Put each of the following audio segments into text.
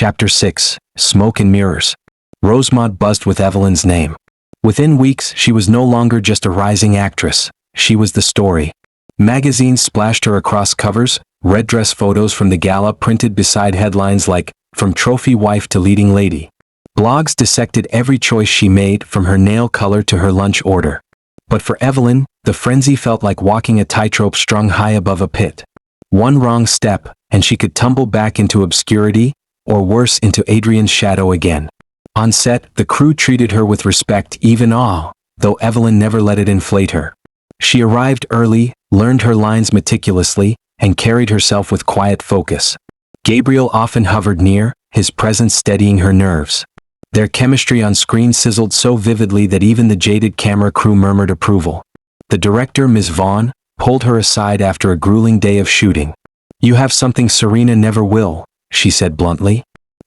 Chapter 6. Smoke and Mirrors. Rosemont buzzed with Evelyn's name. Within weeks, she was no longer just a rising actress. She was the story. Magazines splashed her across covers, red dress photos from the gala printed beside headlines like, "From trophy wife to leading lady." Blogs dissected every choice she made, from her nail color to her lunch order. But for Evelyn, the frenzy felt like walking a tightrope strung high above a pit. One wrong step, and she could tumble back into obscurity, or worse, into Adrian's shadow again. On set, the crew treated her with respect, even awe, though Evelyn never let it inflate her. She arrived early, learned her lines meticulously, and carried herself with quiet focus. Gabriel often hovered near, his presence steadying her nerves. Their chemistry on screen sizzled so vividly that even the jaded camera crew murmured approval. The director, Ms. Vaughn, pulled her aside after a grueling day of shooting. "You have something Serena never will," she said bluntly.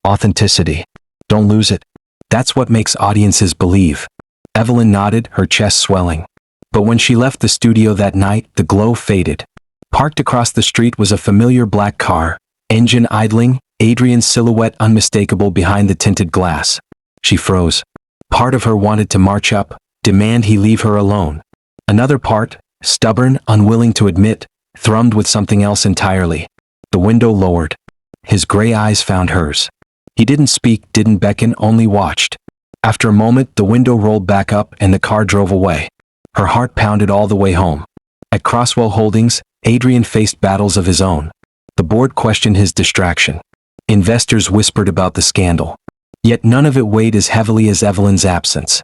"Authenticity. Don't lose it. That's what makes audiences believe." Evelyn nodded, her chest swelling. But when she left the studio that night, the glow faded. Parked across the street was a familiar black car, engine idling, Adrian's silhouette unmistakable behind the tinted glass. She froze. Part of her wanted to march up, demand he leave her alone. Another part, stubborn, unwilling to admit, thrummed with something else entirely. The window lowered. His gray eyes found hers. He didn't speak, didn't beckon, only watched. After a moment, the window rolled back up and the car drove away. Her heart pounded all the way home. At Crosswell Holdings, Adrian faced battles of his own. The board questioned his distraction. Investors whispered about the scandal. Yet none of it weighed as heavily as Evelyn's absence.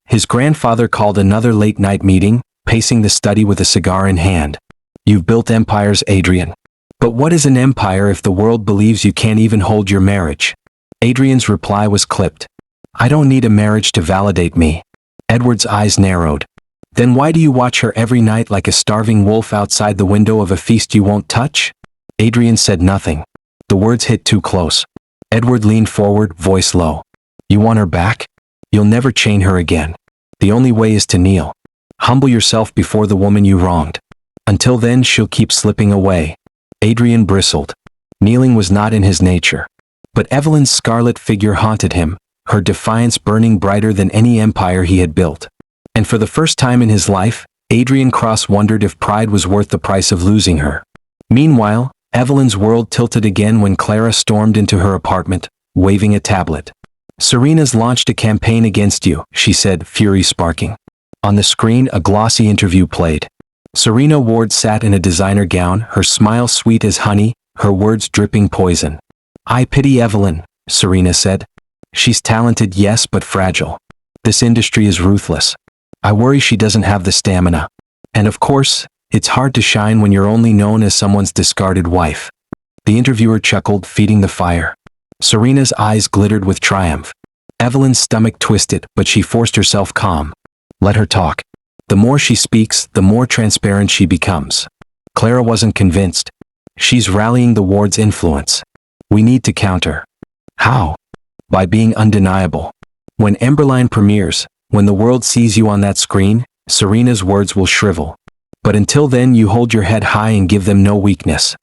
His grandfather called another late-night meeting, pacing the study with a cigar in hand. "You've built empires, Adrian. But what is an empire if the world believes you can't even hold your marriage?" Adrian's reply was clipped. "I don't need a marriage to validate me." Edward's eyes narrowed. "Then why do you watch her every night like a starving wolf outside the window of a feast you won't touch?" Adrian said nothing. The words hit too close. Edward leaned forward, voice low. "You want her back? You'll never chain her again. The only way is to kneel. Humble yourself before the woman you wronged. Until then, she'll keep slipping away." Adrian bristled. Kneeling was not in his nature. But Evelyn's scarlet figure haunted him, her defiance burning brighter than any empire he had built. And for the first time in his life, Adrian Cross wondered if pride was worth the price of losing her. Meanwhile, Evelyn's world tilted again when Clara stormed into her apartment, waving a tablet. "Serena's launched a campaign against you," she said, fury sparking. On the screen, a glossy interview played. Serena Ward sat in a designer gown, her smile sweet as honey, her words dripping poison. "I pity Evelyn," Serena said. "She's talented, yes, but fragile. This industry is ruthless. I worry she doesn't have the stamina. And of course, it's hard to shine when you're only known as someone's discarded wife." The interviewer chuckled, feeding the fire. Serena's eyes glittered with triumph. Evelyn's stomach twisted, but she forced herself calm. Let her talk. The more she speaks, the more transparent she becomes. Clara wasn't convinced. "She's rallying the Ward's influence. We need to counter." "How?" "By being undeniable. When Emberline premieres, when the world sees you on that screen, Serena's words will shrivel. But until then, you hold your head high and give them no weakness."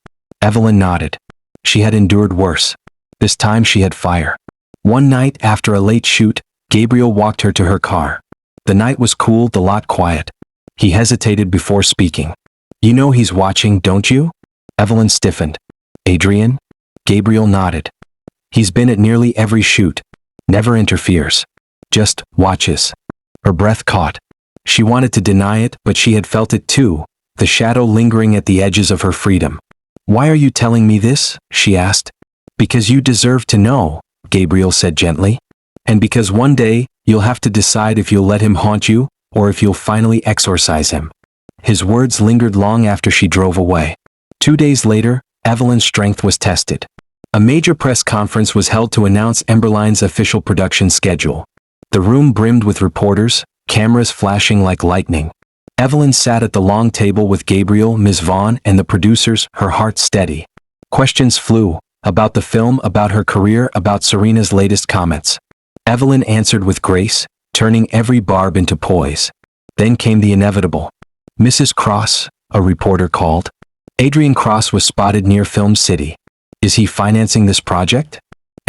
Evelyn nodded. She had endured worse. This time she had fire. One night, after a late shoot, Gabriel walked her to her car. The night was cool, the lot quiet. He hesitated before speaking. "You know he's watching, don't you?" Evelyn stiffened. "Adrian?" Gabriel nodded. "He's been at nearly every shoot. Never interferes. Just watches." Her breath caught. She wanted to deny it, but she had felt it too, the shadow lingering at the edges of her freedom. "Why are you telling me this?" she asked. "Because you deserve to know," Gabriel said gently. "And because one day, you'll have to decide if you'll let him haunt you, or if you'll finally exorcise him." His words lingered long after she drove away. 2 days later, Evelyn's strength was tested. A major press conference was held to announce Emberline's official production schedule. The room brimmed with reporters, cameras flashing like lightning. Evelyn sat at the long table with Gabriel, Ms. Vaughn, and the producers, her heart steady. Questions flew, about the film, about her career, about Serena's latest comments. Evelyn answered with grace, turning every barb into poise. Then came the inevitable. "Mrs. Cross," a reporter called. Adrian Cross was spotted near Film City. "Is he financing this project?"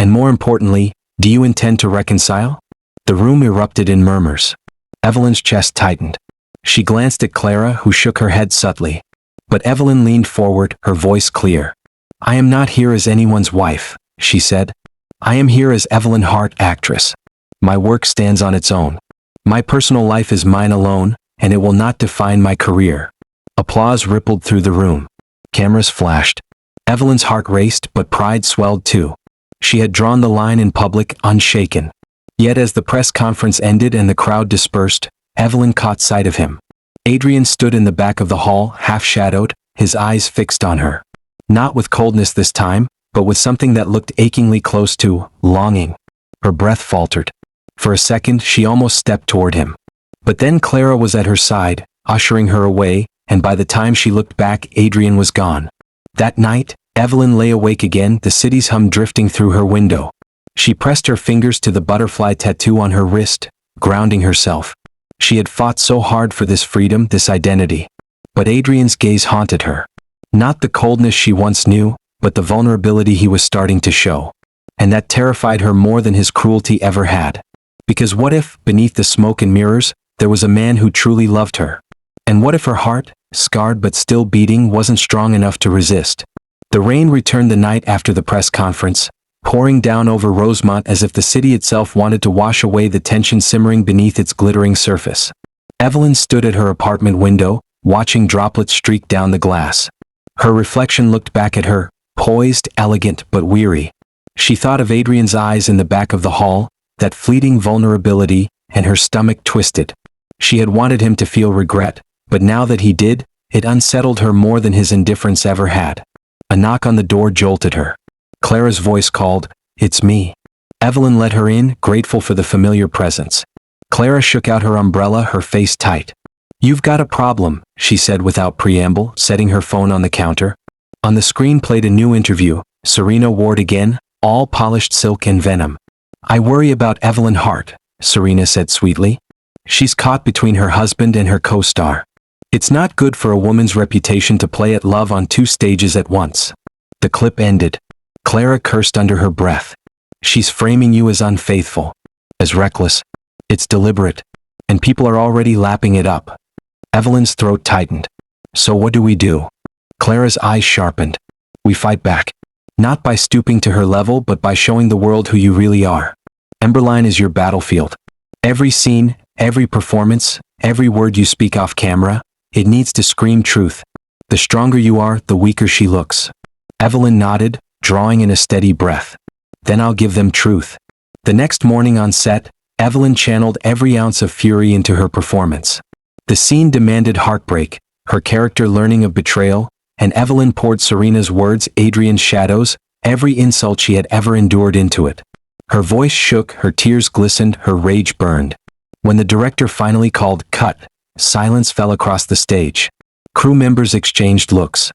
And more importantly, do you intend to reconcile? The room erupted in murmurs. Evelyn's chest tightened. She glanced at Clara, who shook her head subtly. But Evelyn leaned forward, her voice clear. I am not here as anyone's wife, she said. I am here as Evelyn Hart, actress. My work stands on its own. My personal life is mine alone, and it will not define my career. Applause rippled through the room. Cameras flashed. Evelyn's heart raced, but pride swelled too. She had drawn the line in public, unshaken. Yet as the press conference ended and the crowd dispersed, Evelyn caught sight of him. Adrian stood in the back of the hall, half-shadowed, his eyes fixed on her. Not with coldness this time, but with something that looked achingly close to longing. Her breath faltered. For a second, she almost stepped toward him. But then Clara was at her side, ushering her away, and by the time she looked back, Adrian was gone. That night, Evelyn lay awake again, the city's hum drifting through her window. She pressed her fingers to the butterfly tattoo on her wrist, grounding herself. She had fought so hard for this freedom, this identity. But Adrian's gaze haunted her. Not the coldness she once knew, but the vulnerability he was starting to show. And that terrified her more than his cruelty ever had. Because what if, beneath the smoke and mirrors, there was a man who truly loved her? And what if her heart, scarred but still beating, wasn't strong enough to resist? The rain returned the night after the press conference, pouring down over Rosemont as if the city itself wanted to wash away the tension simmering beneath its glittering surface. Evelyn stood at her apartment window, watching droplets streak down the glass. Her reflection looked back at her, poised, elegant, but weary. She thought of Adrian's eyes in the back of the hall, that fleeting vulnerability, and her stomach twisted. She had wanted him to feel regret, but now that he did, it unsettled her more than his indifference ever had. A knock on the door jolted her. Clara's voice called, "It's me." Evelyn let her in, grateful for the familiar presence. Clara shook out her umbrella, her face tight. "You've got a problem," she said without preamble, setting her phone on the counter. On the screen played a new interview, Serena Ward again, all polished silk and venom. "I worry about Evelyn Hart," Serena said sweetly. "She's caught between her husband and her co-star. It's not good for a woman's reputation to play at love on two stages at once." The clip ended. Clara cursed under her breath. "She's framing you as unfaithful, as reckless. It's deliberate. And people are already lapping it up." Evelyn's throat tightened. "So what do we do?" Clara's eyes sharpened. "We fight back. Not by stooping to her level, but by showing the world who you really are. Emberline is your battlefield. Every scene, every performance, every word you speak off camera, it needs to scream truth. The stronger you are, the weaker she looks." Evelyn nodded, drawing in a steady breath. "Then I'll give them truth." The next morning on set, Evelyn channeled every ounce of fury into her performance. The scene demanded heartbreak, her character learning of betrayal, and Evelyn poured Serena's words, Adrian's shadows, every insult she had ever endured into it. Her voice shook, her tears glistened, her rage burned. When the director finally called cut, silence fell across the stage. Crew members exchanged looks.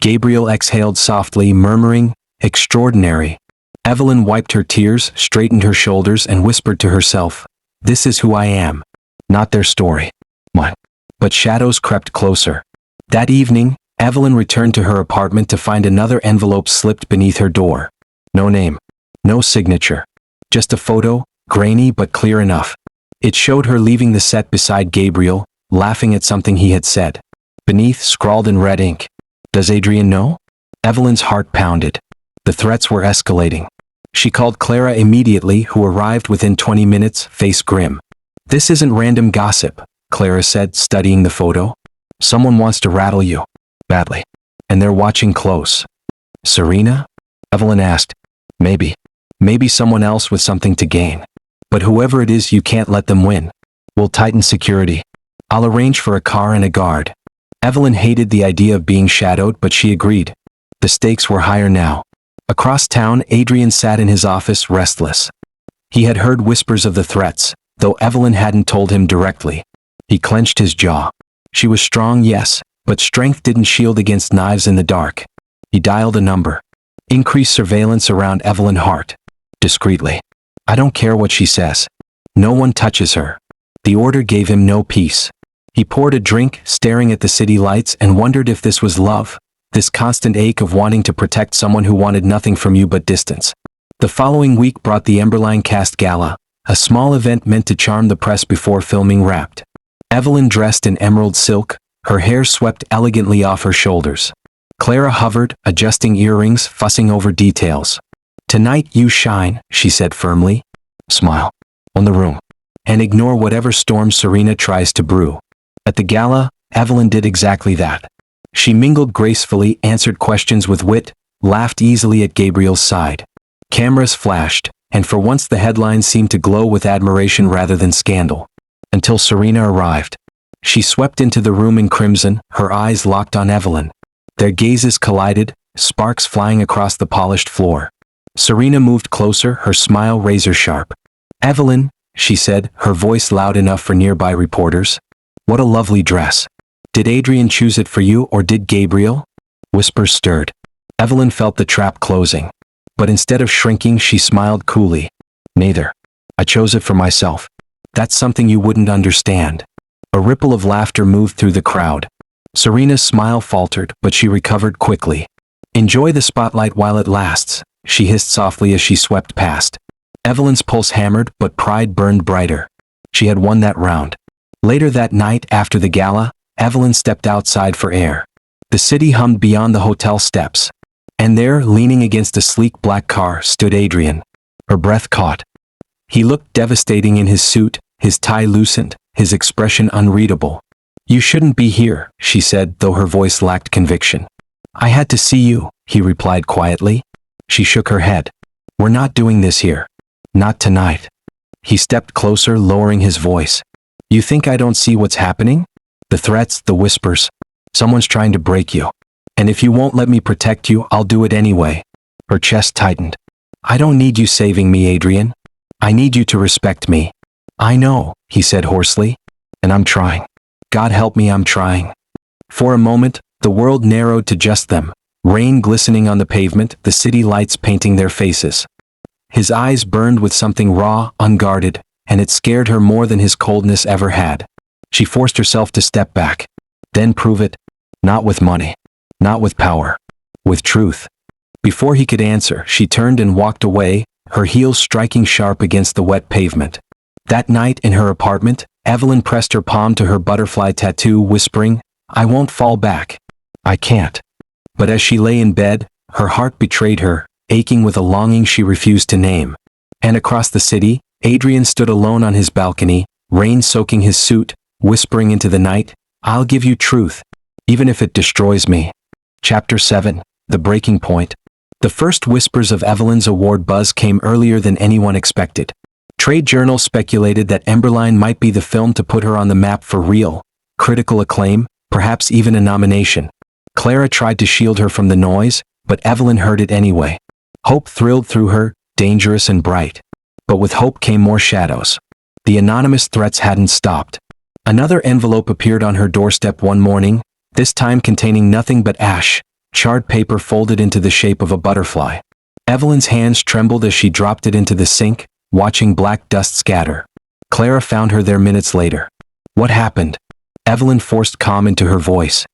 Gabriel exhaled softly, murmuring, "Extraordinary." Evelyn wiped her tears, straightened her shoulders, and whispered to herself, "This is who I am. Not their story." What? But shadows crept closer. That evening, Evelyn returned to her apartment to find another envelope slipped beneath her door. No name. No signature. Just a photo, grainy but clear enough. It showed her leaving the set beside Gabriel, laughing at something he had said. Beneath, scrawled in red ink, "Does Adrian know?" Evelyn's heart pounded. The threats were escalating. She called Clara immediately, who arrived within 20 minutes, face grim. "This isn't random gossip," Clara said, studying the photo. "Someone wants to rattle you. Badly. And they're watching close." "Serena?" Evelyn asked. "Maybe. Maybe someone else with something to gain. But whoever it is, you can't let them win. We'll tighten security. I'll arrange for a car and a guard." Evelyn hated the idea of being shadowed, but she agreed. The stakes were higher now. Across town, Adrian sat in his office, restless. He had heard whispers of the threats, though Evelyn hadn't told him directly. He clenched his jaw. She was strong, yes, but strength didn't shield against knives in the dark. He dialed a number. "Increase surveillance around Evelyn Hart." Discreetly. "I don't care what she says. No one touches her." The order gave him no peace. He poured a drink, staring at the city lights, and wondered if this was love, this constant ache of wanting to protect someone who wanted nothing from you but distance. The following week brought the Emberline Cast Gala, a small event meant to charm the press before filming wrapped. Evelyn dressed in emerald silk, her hair swept elegantly off her shoulders. Clara hovered, adjusting earrings, fussing over details. "Tonight you shine," she said firmly. "Smile. On the room. And ignore whatever storm Serena tries to brew." At the gala, Evelyn did exactly that. She mingled gracefully, answered questions with wit, laughed easily at Gabriel's side. Cameras flashed, and for once the headlines seemed to glow with admiration rather than scandal. Until Serena arrived. She swept into the room in crimson, her eyes locked on Evelyn. Their gazes collided, sparks flying across the polished floor. Serena moved closer, her smile razor-sharp. "Evelyn," she said, her voice loud enough for nearby reporters. "What a lovely dress. Did Adrian choose it for you or did Gabriel?" Whispers stirred. Evelyn felt the trap closing. But instead of shrinking, she smiled coolly. "Neither. I chose it for myself. That's something you wouldn't understand." A ripple of laughter moved through the crowd. Serena's smile faltered, but she recovered quickly. "Enjoy the spotlight while it lasts," she hissed softly as she swept past. Evelyn's pulse hammered, but pride burned brighter. She had won that round. Later that night, after the gala, Evelyn stepped outside for air. The city hummed beyond the hotel steps. And there, leaning against a sleek black car, stood Adrian. Her breath caught. He looked devastating in his suit, his tie loosened, his expression unreadable. "You shouldn't be here," she said, though her voice lacked conviction. "I had to see you," he replied quietly. She shook her head. "We're not doing this here. Not tonight." He stepped closer, lowering his voice. "You think I don't see what's happening? The threats, the whispers. Someone's trying to break you. And if you won't let me protect you, I'll do it anyway." Her chest tightened. "I don't need you saving me, Adrian. I need you to respect me." "I know," he said hoarsely. "And I'm trying. God help me, I'm trying." For a moment, the world narrowed to just them. Rain glistening on the pavement, the city lights painting their faces. His eyes burned with something raw, unguarded, and it scared her more than his coldness ever had. She forced herself to step back. Then prove it. Not with money. Not with power. With truth. Before he could answer, she turned and walked away, her heels striking sharp against the wet pavement. That night in her apartment, Evelyn pressed her palm to her butterfly tattoo, whispering, "I won't fall back. I can't." But as she lay in bed, her heart betrayed her, aching with a longing she refused to name. And across the city, Adrian stood alone on his balcony, rain soaking his suit, whispering into the night, "I'll give you truth, even if it destroys me." Chapter 7. The Breaking Point. The first whispers of Evelyn's award buzz came earlier than anyone expected. Trade journals speculated that Emberline might be the film to put her on the map for real. Critical acclaim, perhaps even a nomination. Clara tried to shield her from the noise, but Evelyn heard it anyway. Hope thrilled through her, dangerous and bright. But with hope came more shadows. The anonymous threats hadn't stopped. Another envelope appeared on her doorstep one morning, this time containing nothing but ash, charred paper folded into the shape of a butterfly. Evelyn's hands trembled as she dropped it into the sink, watching black dust scatter. Clara found her there minutes later. "What happened?" Evelyn forced calm into her voice.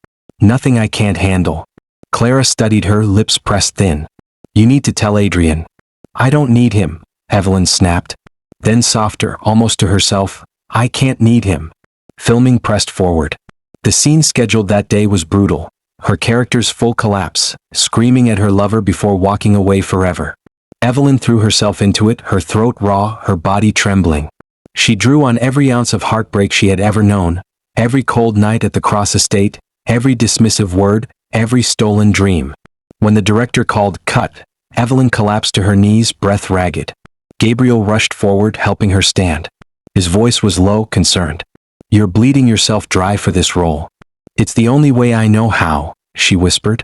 "Nothing I can't handle." Clara studied her, lips pressed thin. "You need to tell Adrian." "I don't need him," Evelyn snapped. Then softer, almost to herself, "I can't need him." Filming pressed forward. The scene scheduled that day was brutal. Her character's full collapse, screaming at her lover before walking away forever. Evelyn threw herself into it, her throat raw, her body trembling. She drew on every ounce of heartbreak she had ever known, every cold night at the Cross estate, every dismissive word, every stolen dream. When the director called cut, Evelyn collapsed to her knees, breath ragged. Gabriel rushed forward, helping her stand. His voice was low, concerned. "You're bleeding yourself dry for this role." "It's the only way I know how," she whispered.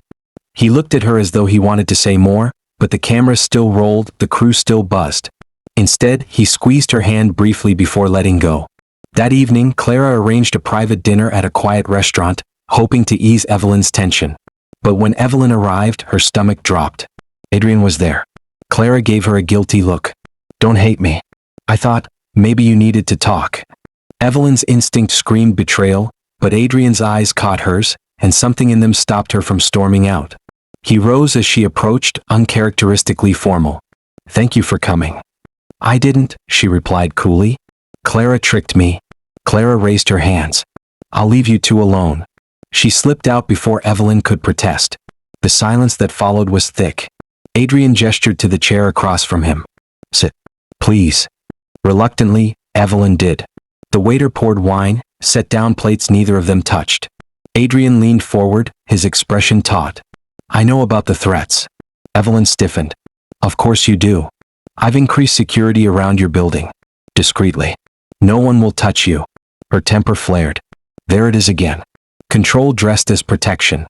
He looked at her as though he wanted to say more, but the camera still rolled, the crew still buzzed. Instead, he squeezed her hand briefly before letting go. That evening, Clara arranged a private dinner at a quiet restaurant, hoping to ease Evelyn's tension. But when Evelyn arrived, her stomach dropped. Adrian was there. Clara gave her a guilty look. "Don't hate me. I thought, maybe you needed to talk." Evelyn's instinct screamed betrayal, but Adrian's eyes caught hers, and something in them stopped her from storming out. He rose as she approached, uncharacteristically formal. Thank you for coming. I didn't, she replied coolly. Clara tricked me. Clara raised her hands. I'll leave you two alone. She slipped out before Evelyn could protest. The silence that followed was thick. Adrian gestured to the chair across from him. Sit. Please. Reluctantly, Evelyn did. The waiter poured wine, set down plates neither of them touched. Adrian leaned forward, his expression taut. I know about the threats. Evelyn stiffened. Of course you do. I've increased security around your building. Discreetly. No one will touch you. Her temper flared. There it is again. Control dressed as protection.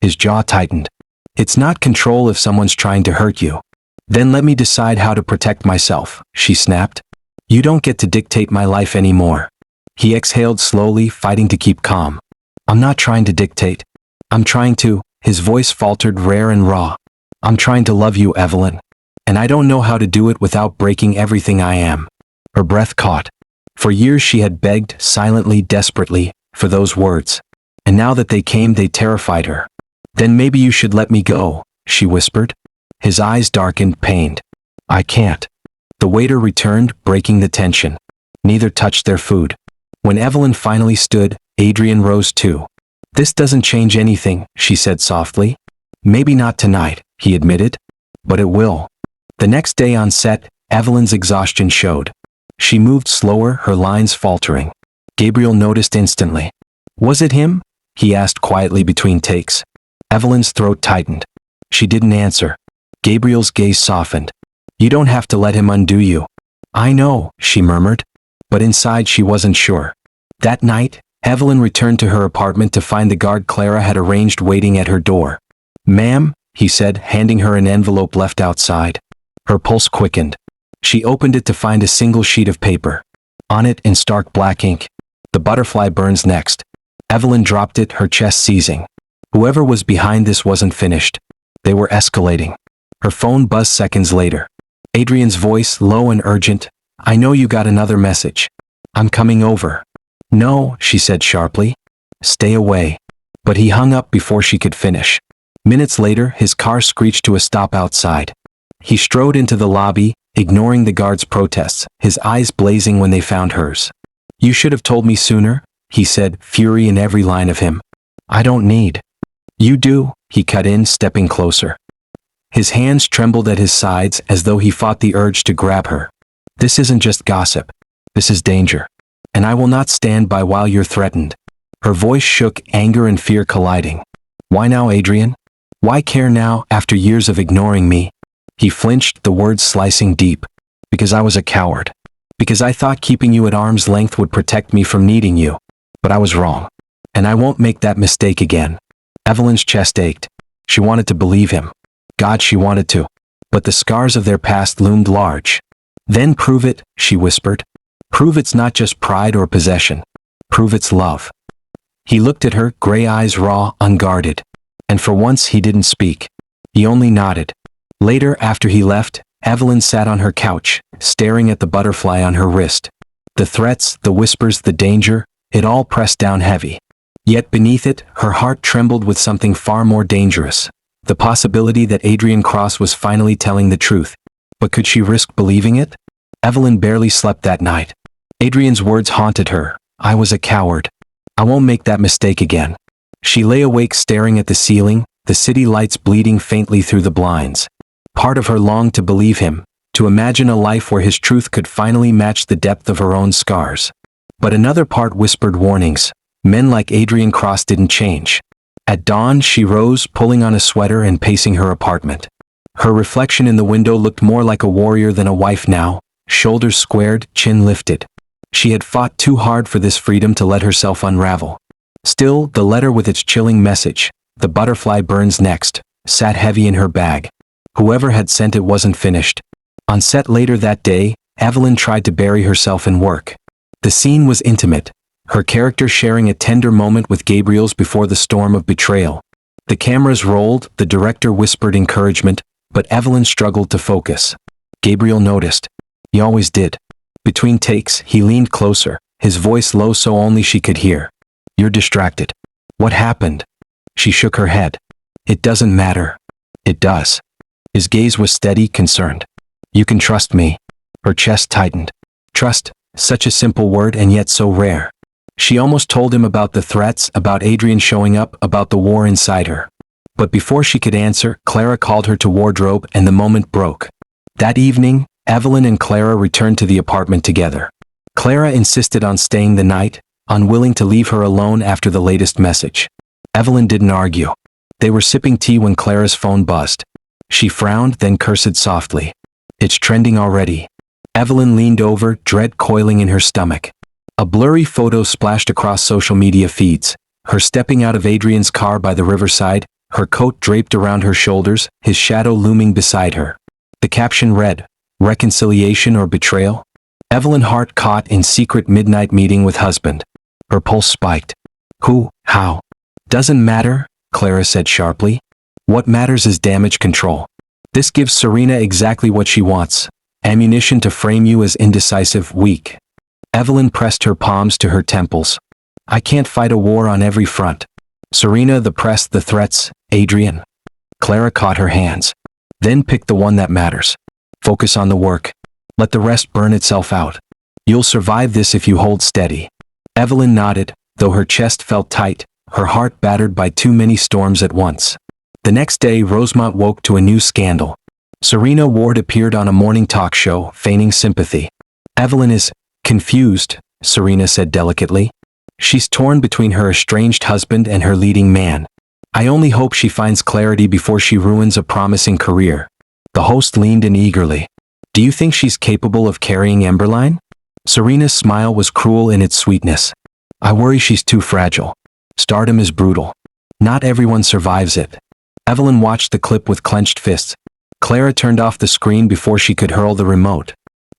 His jaw tightened. It's not control if someone's trying to hurt you. Then let me decide how to protect myself, she snapped. You don't get to dictate my life anymore. He exhaled slowly, fighting to keep calm. I'm not trying to dictate. I'm trying to, his voice faltered rare and raw. I'm trying to love you, Evelyn. And I don't know how to do it without breaking everything I am. Her breath caught. For years she had begged, silently, desperately, for those words. And now that they came, they terrified her. Then maybe you should let me go, she whispered. His eyes darkened, pained. I can't. The waiter returned, breaking the tension. Neither touched their food. When Evelyn finally stood, Adrian rose too. This doesn't change anything, she said softly. Maybe not tonight, he admitted. But it will. The next day on set, Evelyn's exhaustion showed. She moved slower, her lines faltering. Gabriel noticed instantly. Was it him? He asked quietly between takes. Evelyn's throat tightened. She didn't answer. Gabriel's gaze softened. You don't have to let him undo you. I know, she murmured. But inside she wasn't sure. That night, Evelyn returned to her apartment to find the guard Clara had arranged waiting at her door. Ma'am, he said, handing her an envelope left outside. Her pulse quickened. She opened it to find a single sheet of paper. On it, in stark black ink, the butterfly burns next. Evelyn dropped it, her chest seizing. Whoever was behind this wasn't finished. They were escalating. Her phone buzzed seconds later. Adrian's voice, low and urgent. I know you got another message. I'm coming over. No, she said sharply. Stay away. But he hung up before she could finish. Minutes later, his car screeched to a stop outside. He strode into the lobby, ignoring the guards' protests, his eyes blazing when they found hers. You should have told me sooner, he said, fury in every line of him. I don't need. You do, he cut in, stepping closer. His hands trembled at his sides as though he fought the urge to grab her. This isn't just gossip. This is danger. And I will not stand by while you're threatened. Her voice shook, anger and fear colliding. Why now, Adrian? Why care now, after years of ignoring me? He flinched, the words slicing deep. Because I was a coward. Because I thought keeping you at arm's length would protect me from needing you. But I was wrong. And I won't make that mistake again. Evelyn's chest ached. She wanted to believe him. God, she wanted to. But the scars of their past loomed large. Then prove it, she whispered. Prove it's not just pride or possession. Prove it's love. He looked at her, gray eyes raw, unguarded. And for once he didn't speak. He only nodded. Later, after he left, Evelyn sat on her couch, staring at the butterfly on her wrist. The threats, the whispers, the danger, it all pressed down heavy. Yet beneath it, her heart trembled with something far more dangerous. The possibility that Adrian Cross was finally telling the truth. But could she risk believing it? Evelyn barely slept that night. Adrian's words haunted her. I was a coward. I won't make that mistake again. She lay awake staring at the ceiling, the city lights bleeding faintly through the blinds. Part of her longed to believe him, to imagine a life where his truth could finally match the depth of her own scars. But another part whispered warnings. Men like Adrian Cross didn't change. At dawn, she rose, pulling on a sweater and pacing her apartment. Her reflection in the window looked more like a warrior than a wife now, shoulders squared, chin lifted. She had fought too hard for this freedom to let herself unravel. Still, the letter with its chilling message, the butterfly burns next, sat heavy in her bag. Whoever had sent it wasn't finished. On set later that day, Evelyn tried to bury herself in work. The scene was intimate, her character sharing a tender moment with Gabriel's before the storm of betrayal. The cameras rolled, the director whispered encouragement, but Evelyn struggled to focus. Gabriel noticed. He always did. Between takes, he leaned closer, his voice low so only she could hear. You're distracted. What happened? She shook her head. It doesn't matter. It does. His gaze was steady, concerned. You can trust me. Her chest tightened. Trust, such a simple word and yet so rare. She almost told him about the threats, about Adrian showing up, about the war inside her. But before she could answer, Clara called her to wardrobe and the moment broke. That evening, Evelyn and Clara returned to the apartment together. Clara insisted on staying the night, unwilling to leave her alone after the latest message. Evelyn didn't argue. They were sipping tea when Clara's phone buzzed. She frowned, then cursed softly. It's trending already. Evelyn leaned over, dread coiling in her stomach. A blurry photo splashed across social media feeds. Her stepping out of Adrian's car by the riverside, her coat draped around her shoulders, his shadow looming beside her. The caption read, "Reconciliation or betrayal?" Evelyn Hart caught in secret midnight meeting with husband. Her pulse spiked. Who? How? Doesn't matter, Clara said sharply. What matters is damage control. This gives Serena exactly what she wants. Ammunition to frame you as indecisive, weak. Evelyn pressed her palms to her temples. I can't fight a war on every front. Serena, the press, the threats, Adrian. Clara caught her hands. Then pick the one that matters. Focus on the work. Let the rest burn itself out. You'll survive this if you hold steady. Evelyn nodded, though her chest felt tight, her heart battered by too many storms at once. The next day, Rosemont woke to a new scandal. Serena Ward appeared on a morning talk show, feigning sympathy. Evelyn is confused, Serena said delicately. She's torn between her estranged husband and her leading man. I only hope she finds clarity before she ruins a promising career. The host leaned in eagerly. Do you think she's capable of carrying Emberline? Serena's smile was cruel in its sweetness. I worry she's too fragile. Stardom is brutal. Not everyone survives it. Evelyn watched the clip with clenched fists. Clara turned off the screen before she could hurl the remote.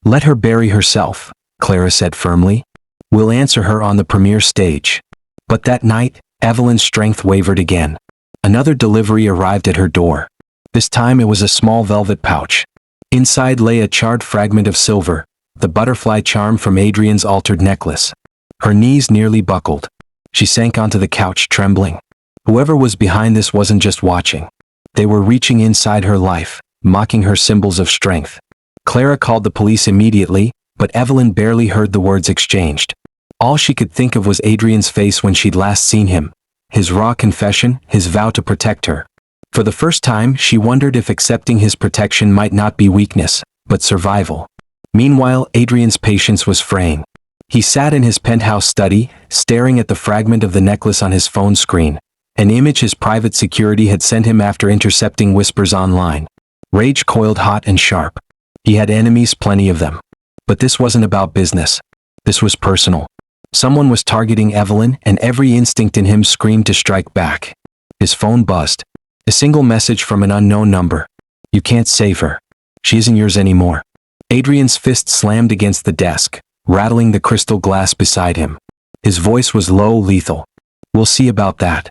Let her bury herself, Clara said firmly. We'll answer her on the premiere stage. But that night, Evelyn's strength wavered again. Another delivery arrived at her door. This time it was a small velvet pouch. Inside lay a charred fragment of silver, the butterfly charm from Adrian's altered necklace. Her knees nearly buckled. She sank onto the couch, trembling. Whoever was behind this wasn't just watching. They were reaching inside her life, mocking her symbols of strength. Clara called the police immediately, but Evelyn barely heard the words exchanged. All she could think of was Adrian's face when she'd last seen him, his raw confession, his vow to protect her. For the first time, she wondered if accepting his protection might not be weakness, but survival. Meanwhile, Adrian's patience was fraying. He sat in his penthouse study, staring at the fragment of the necklace on his phone screen, an image his private security had sent him after intercepting whispers online. Rage coiled hot and sharp. He had enemies, plenty of them. But this wasn't about business. This was personal. Someone was targeting Evelyn, and every instinct in him screamed to strike back. His phone buzzed. A single message from an unknown number. You can't save her. She isn't yours anymore. Adrian's fist slammed against the desk, rattling the crystal glass beside him. His voice was low, lethal. We'll see about that.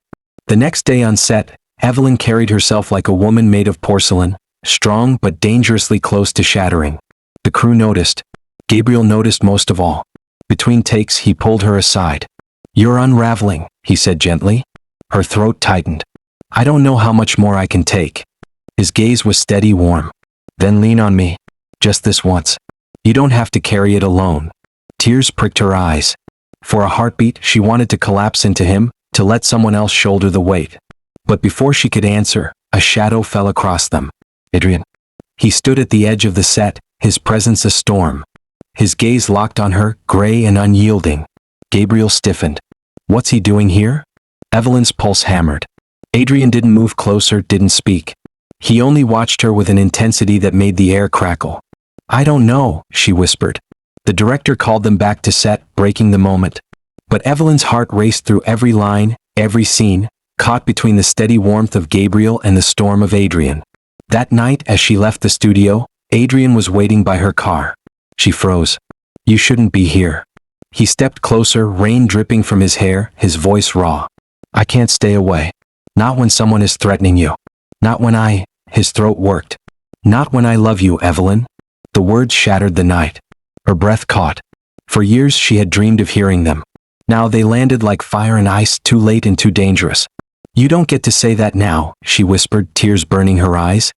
The next day on set, Evelyn carried herself like a woman made of porcelain, strong but dangerously close to shattering. The crew noticed. Gabriel noticed most of all. Between takes, he pulled her aside. You're unraveling, he said gently. Her throat tightened. I don't know how much more I can take. His gaze was steady, warm. Then lean on me. Just this once. You don't have to carry it alone. Tears pricked her eyes. For a heartbeat, she wanted to collapse into him, to let someone else shoulder the weight. But before she could answer, a shadow fell across them. Adrian. He stood at the edge of the set, his presence a storm. His gaze locked on her, gray and unyielding. Gabriel stiffened. What's he doing here? Evelyn's pulse hammered. Adrian didn't move closer, didn't speak. He only watched her with an intensity that made the air crackle. I don't know, she whispered. The director called them back to set, breaking the moment. But Evelyn's heart raced through every line, every scene, caught between the steady warmth of Gabriel and the storm of Adrian. That night, as she left the studio, Adrian was waiting by her car. She froze. You shouldn't be here. He stepped closer, rain dripping from his hair, his voice raw. I can't stay away. Not when someone is threatening you. Not when his throat worked. Not when I love you, Evelyn. The words shattered the night. Her breath caught. For years she had dreamed of hearing them. Now they landed like fire and ice, too late and too dangerous. You don't get to say that now, she whispered, tears burning her eyes.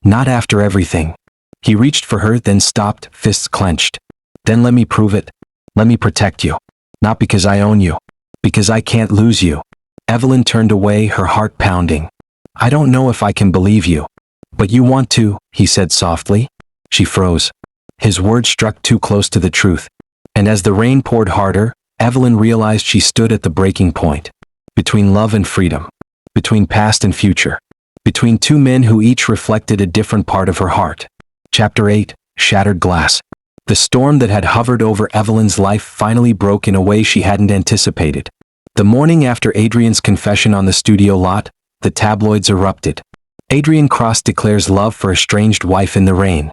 Not after everything. He reached for her, then stopped, fists clenched. Then let me prove it. Let me protect you. Not because I own you. Because I can't lose you. Evelyn turned away, her heart pounding. I don't know if I can believe you. But you want to, he said softly. She froze. His words struck too close to the truth. And as the rain poured harder, Evelyn realized she stood at the breaking point. Between love and freedom. Between past and future. Between two men who each reflected a different part of her heart. Chapter 8, Shattered Glass. The storm that had hovered over Evelyn's life finally broke in a way she hadn't anticipated. The morning after Adrian's confession on the studio lot, the tabloids erupted. Adrian Cross declares love for estranged wife in the rain.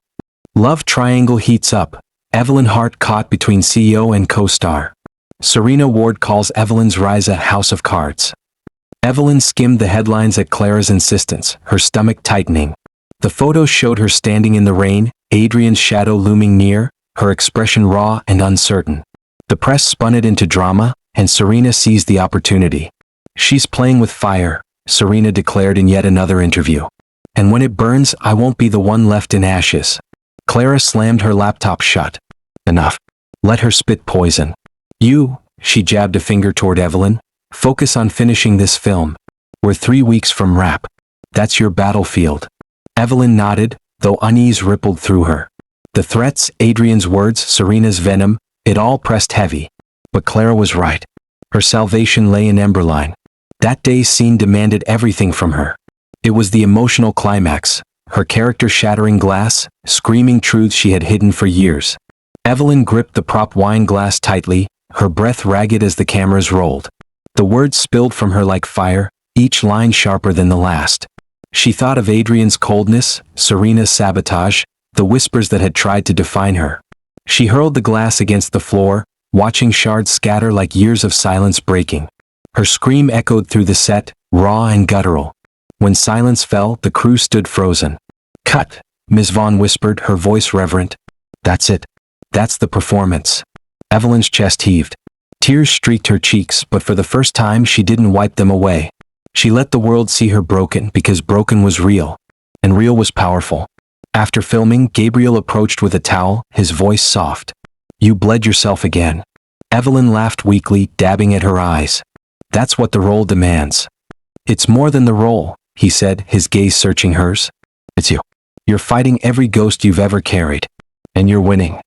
Love triangle heats up. Evelyn Hart caught between CEO and co-star. Serena Ward calls Evelyn's rise a house of cards. Evelyn skimmed the headlines at Clara's insistence, her stomach tightening. The photos showed her standing in the rain, Adrian's shadow looming near, her expression raw and uncertain. The press spun it into drama, and Serena seized the opportunity. She's playing with fire, Serena declared in yet another interview. And when it burns, I won't be the one left in ashes. Clara slammed her laptop shut. Enough. Let her spit poison. You, she jabbed a finger toward Evelyn, focus on finishing this film. We're 3 weeks from wrap. That's your battlefield. Evelyn nodded, though unease rippled through her. The threats, Adrian's words, Serena's venom, it all pressed heavy. But Clara was right. Her salvation lay in Emberline. That day's scene demanded everything from her. It was the emotional climax, her character shattering glass, screaming truths she had hidden for years. Evelyn gripped the prop wine glass tightly, her breath ragged as the cameras rolled. The words spilled from her like fire, each line sharper than the last. She thought of Adrian's coldness, Serena's sabotage, the whispers that had tried to define her. She hurled the glass against the floor, watching shards scatter like years of silence breaking. Her scream echoed through the set, raw and guttural. When silence fell, the crew stood frozen. Cut, Ms. Vaughn whispered, her voice reverent. That's it. That's the performance. Evelyn's chest heaved. Tears streaked her cheeks, but for the first time she didn't wipe them away. She let the world see her broken because broken was real. And real was powerful. After filming, Gabriel approached with a towel, his voice soft. You bled yourself again. Evelyn laughed weakly, dabbing at her eyes. That's what the role demands. It's more than the role, he said, his gaze searching hers. It's you. You're fighting every ghost you've ever carried. And you're winning.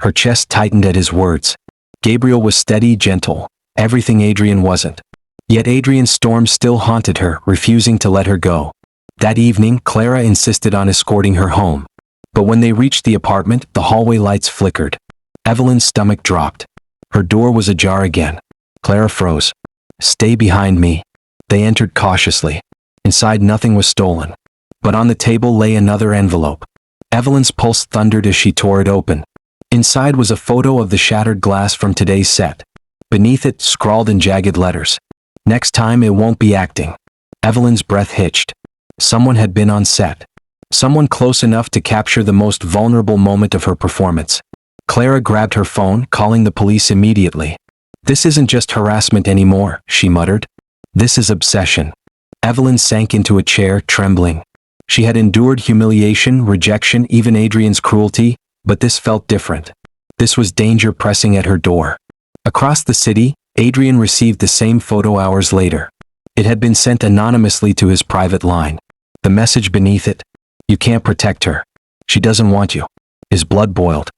Her chest tightened at his words. Gabriel was steady, gentle. Everything Adrian wasn't. Yet Adrian's storm still haunted her, refusing to let her go. That evening, Clara insisted on escorting her home. But when they reached the apartment, the hallway lights flickered. Evelyn's stomach dropped. Her door was ajar again. Clara froze. Stay behind me. They entered cautiously. Inside nothing was stolen. But on the table lay another envelope. Evelyn's pulse thundered as she tore it open. Inside was a photo of the shattered glass from today's set. Beneath it, scrawled in jagged letters. Next time it won't be acting. Evelyn's breath hitched. Someone had been on set. Someone close enough to capture the most vulnerable moment of her performance. Clara grabbed her phone, calling the police immediately. This isn't just harassment anymore, she muttered. This is obsession. Evelyn sank into a chair, trembling. She had endured humiliation, rejection, even Adrian's cruelty, but this felt different. This was danger pressing at her door. Across the city, Adrian received the same photo hours later. It had been sent anonymously to his private line. The message beneath it, you can't protect her. She doesn't want you. His blood boiled.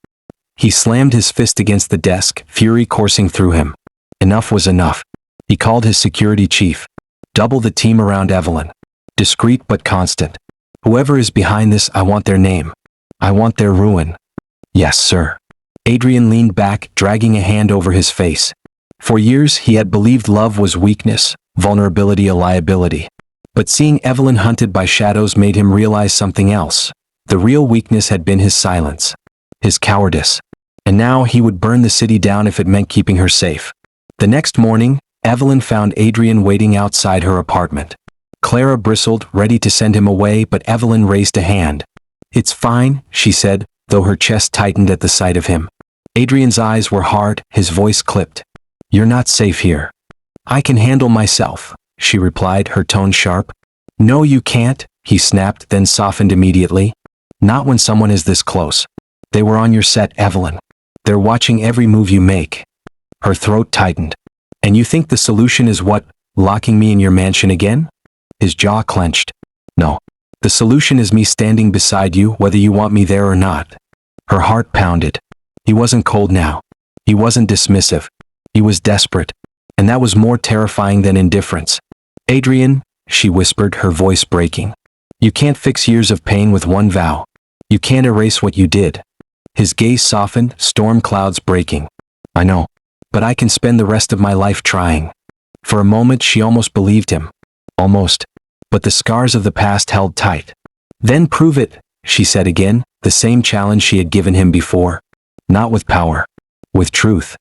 He slammed his fist against the desk, fury coursing through him. Enough was enough. He called his security chief. Double the team around Evelyn. Discreet but constant. Whoever is behind this, I want their name. I want their ruin. Yes, sir. Adrian leaned back, dragging a hand over his face. For years, he had believed love was weakness, vulnerability a liability. But seeing Evelyn hunted by shadows made him realize something else. The real weakness had been his silence. His cowardice. And now he would burn the city down if it meant keeping her safe. The next morning, Evelyn found Adrian waiting outside her apartment. Clara bristled, ready to send him away, but Evelyn raised a hand. It's fine, she said, though her chest tightened at the sight of him. Adrian's eyes were hard, his voice clipped. You're not safe here. I can handle myself, she replied, her tone sharp. No, you can't, he snapped, then softened immediately. Not when someone is this close. They were on your set, Evelyn. They're watching every move you make. Her throat tightened. And you think the solution is what, locking me in your mansion again? His jaw clenched. No. The solution is me standing beside you whether you want me there or not. Her heart pounded. He wasn't cold now. He wasn't dismissive. He was desperate. And that was more terrifying than indifference. Adrian, she whispered, her voice breaking. You can't fix years of pain with one vow. You can't erase what you did. His gaze softened, storm clouds breaking. I know. But I can spend the rest of my life trying. For a moment she almost believed him. Almost. But the scars of the past held tight. Then prove it, she said again, the same challenge she had given him before. Not with power. With truth.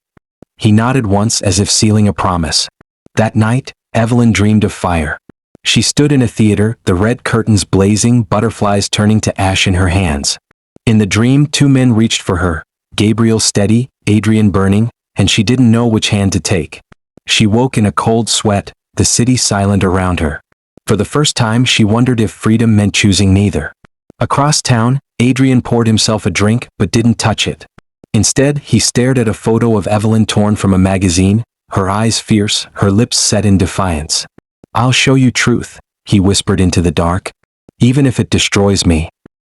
He nodded once as if sealing a promise. That night, Evelyn dreamed of fire. She stood in a theater, the red curtains blazing, butterflies turning to ash in her hands. In the dream, two men reached for her, Gabriel steady, Adrian burning, and she didn't know which hand to take. She woke in a cold sweat, the city silent around her. For the first time she wondered if freedom meant choosing neither. Across town, Adrian poured himself a drink but didn't touch it. Instead, he stared at a photo of Evelyn torn from a magazine, her eyes fierce, her lips set in defiance. I'll show you truth, he whispered into the dark. Even if it destroys me.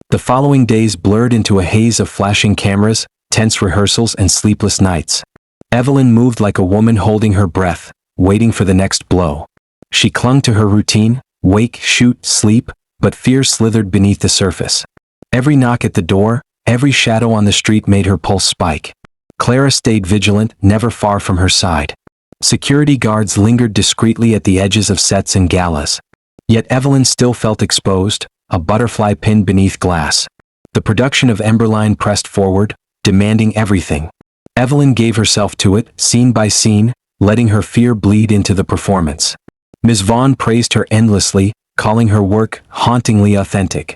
The following days blurred into a haze of flashing cameras, tense rehearsals and sleepless nights. Evelyn moved like a woman holding her breath, waiting for the next blow. She clung to her routine, wake, shoot, sleep, but fear slithered beneath the surface. Every knock at the door, every shadow on the street made her pulse spike. Clara stayed vigilant, never far from her side. Security guards lingered discreetly at the edges of sets and galas. Yet Evelyn still felt exposed, a butterfly pinned beneath glass. The production of Emberline pressed forward, demanding everything. Evelyn gave herself to it, scene by scene, letting her fear bleed into the performance. Ms. Vaughn praised her endlessly, calling her work hauntingly authentic.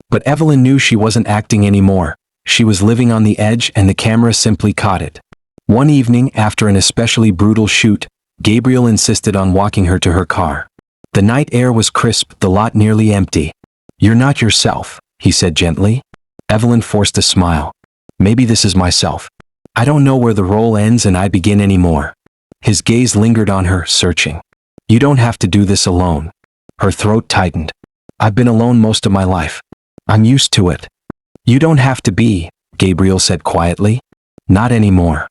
But Evelyn knew she wasn't acting anymore. She was living on the edge and the camera simply caught it. One evening, after an especially brutal shoot, Gabriel insisted on walking her to her car. The night air was crisp, the lot nearly empty. You're not yourself, he said gently. Evelyn forced a smile. Maybe this is myself. I don't know where the role ends and I begin anymore. His gaze lingered on her, searching. You don't have to do this alone. Her throat tightened. I've been alone most of my life. I'm used to it. You don't have to be, Gabriel said quietly. Not anymore.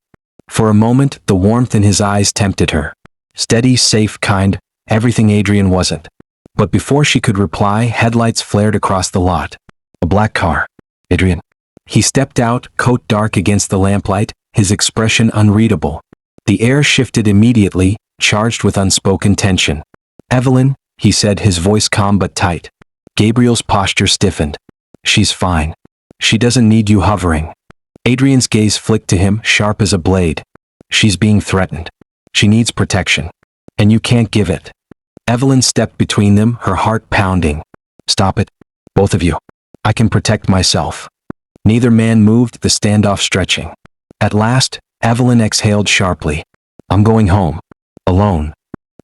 For a moment, the warmth in his eyes tempted her. Steady, safe, kind, everything Adrian wasn't. But before she could reply, headlights flared across the lot. A black car. Adrian. He stepped out, coat dark against the lamplight, his expression unreadable. The air shifted immediately, charged with unspoken tension. Evelyn, he said, his voice calm but tight. Gabriel's posture stiffened. She's fine. She doesn't need you hovering. Adrian's gaze flicked to him, sharp as a blade. She's being threatened. She needs protection. And you can't give it. Evelyn stepped between them, her heart pounding. Stop it. Both of you. I can protect myself. Neither man moved, the standoff stretching. At last, Evelyn exhaled sharply. I'm going home. Alone.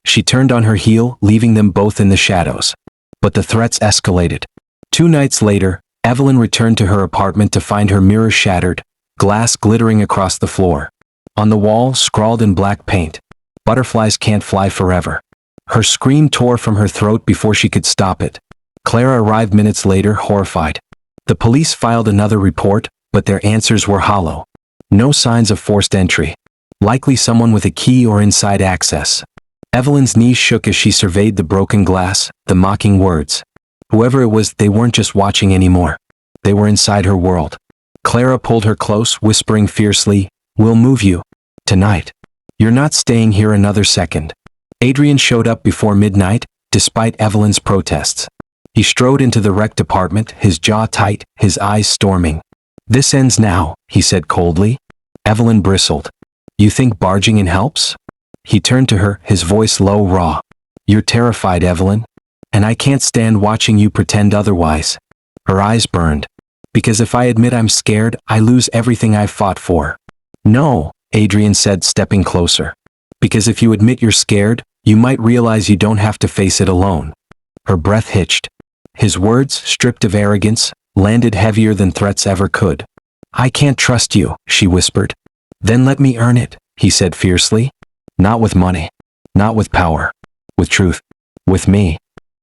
She turned on her heel, leaving them both in the shadows. But the threats escalated. 2 nights later, Evelyn returned to her apartment to find her mirror shattered, glass glittering across the floor. On the wall, scrawled in black paint, "Butterflies can't fly forever." Her scream tore from her throat before she could stop it. Clara arrived minutes later, horrified. The police filed another report, but their answers were hollow. No signs of forced entry. Likely someone with a key or inside access. Evelyn's knees shook as she surveyed the broken glass, the mocking words. Whoever it was, they weren't just watching anymore. They were inside her world. Clara pulled her close, whispering fiercely, "We'll move you. Tonight. You're not staying here another second." Adrian showed up before midnight, despite Evelyn's protests. He strode into the wrecked apartment, his jaw tight, his eyes storming. "This ends now," he said coldly. Evelyn bristled. "You think barging in helps?" He turned to her, his voice low, raw. "You're terrified, Evelyn. And I can't stand watching you pretend otherwise." Her eyes burned. "Because if I admit I'm scared, I lose everything I've fought for." "No," Adrian said, stepping closer. "Because if you admit you're scared, you might realize you don't have to face it alone." Her breath hitched. His words, stripped of arrogance, landed heavier than threats ever could. "I can't trust you," she whispered. "Then let me earn it," he said fiercely. "Not with money. Not with power. With truth. With me."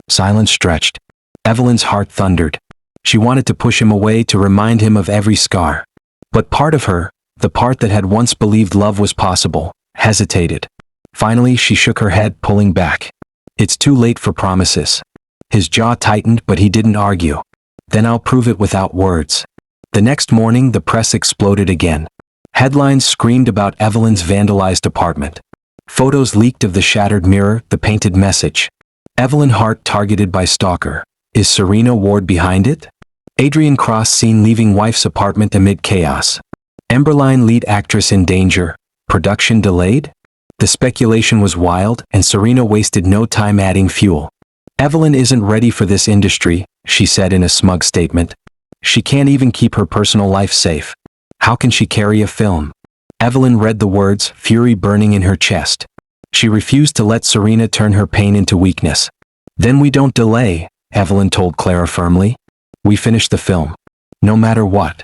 Silence stretched. Evelyn's heart thundered. She wanted to push him away, to remind him of every scar. But part of her, the part that had once believed love was possible, hesitated. Finally, she shook her head, pulling back. "It's too late for promises." His jaw tightened, but he didn't argue. "Then I'll prove it without words." The next morning, the press exploded again. Headlines screamed about Evelyn's vandalized apartment. Photos leaked of the shattered mirror, the painted message. "Evelyn Hart targeted by stalker. Is Serena Ward behind it?" Adrian Cross seen leaving wife's apartment amid chaos. Emberline lead actress in danger. Production delayed? The speculation was wild, and Serena wasted no time adding fuel. "Evelyn isn't ready for this industry," she said in a smug statement. "She can't even keep her personal life safe. How can she carry a film?" Evelyn read the words, fury burning in her chest. She refused to let Serena turn her pain into weakness. "Then we don't delay," Evelyn told Clara firmly. "We finish the film. No matter what."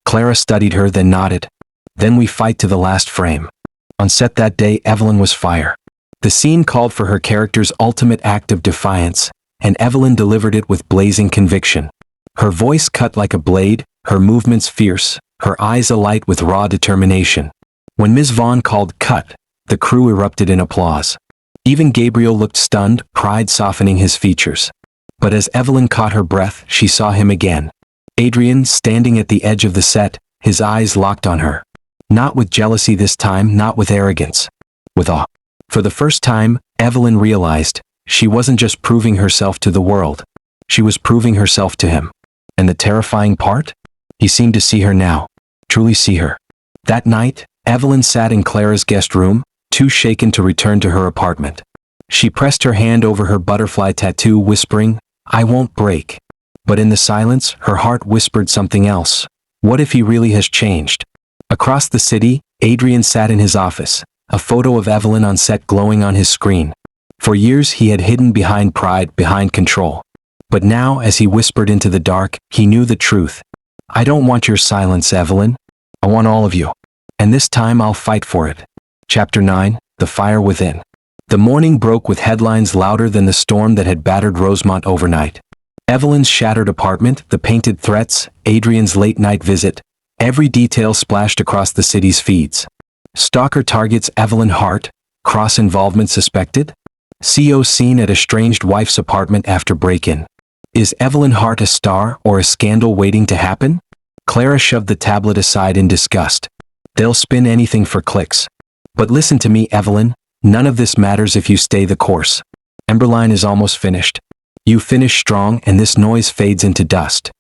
Clara studied her, then nodded. "Then we fight to the last frame." On set that day, Evelyn was fire. The scene called for her character's ultimate act of defiance, and Evelyn delivered it with blazing conviction. Her voice cut like a blade, her movements fierce, her eyes alight with raw determination. When Ms. Vaughn called cut, the crew erupted in applause. Even Gabriel looked stunned, pride softening his features. But as Evelyn caught her breath, she saw him again. Adrian, standing at the edge of the set, his eyes locked on her. Not with jealousy this time, not with arrogance. With awe. For the first time, Evelyn realized, she wasn't just proving herself to the world. She was proving herself to him. And the terrifying part? He seemed to see her now. Truly see her. That night, Evelyn sat in Clara's guest room, too shaken to return to her apartment. She pressed her hand over her butterfly tattoo, whispering, "I won't break." But in the silence, her heart whispered something else. What if he really has changed? Across the city, Adrian sat in his office, a photo of Evelyn on set glowing on his screen. For years he had hidden behind pride, behind control. But now, as he whispered into the dark, he knew the truth. "I don't want your silence, Evelyn. I want all of you. And this time I'll fight for it." Chapter 9, The Fire Within. The morning broke with headlines louder than the storm that had battered Rosemont overnight. Evelyn's shattered apartment, the painted threats, Adrian's late-night visit, every detail splashed across the city's feeds. Stalker targets Evelyn Hart, Cross involvement suspected? CO seen at estranged wife's apartment after break-in. Is Evelyn Hart a star or a scandal waiting to happen? Clara shoved the tablet aside in disgust. They'll spin anything for clicks. But listen to me, Evelyn, none of this matters if you stay the course. Emberline is almost finished. You finish strong and this noise fades into dust.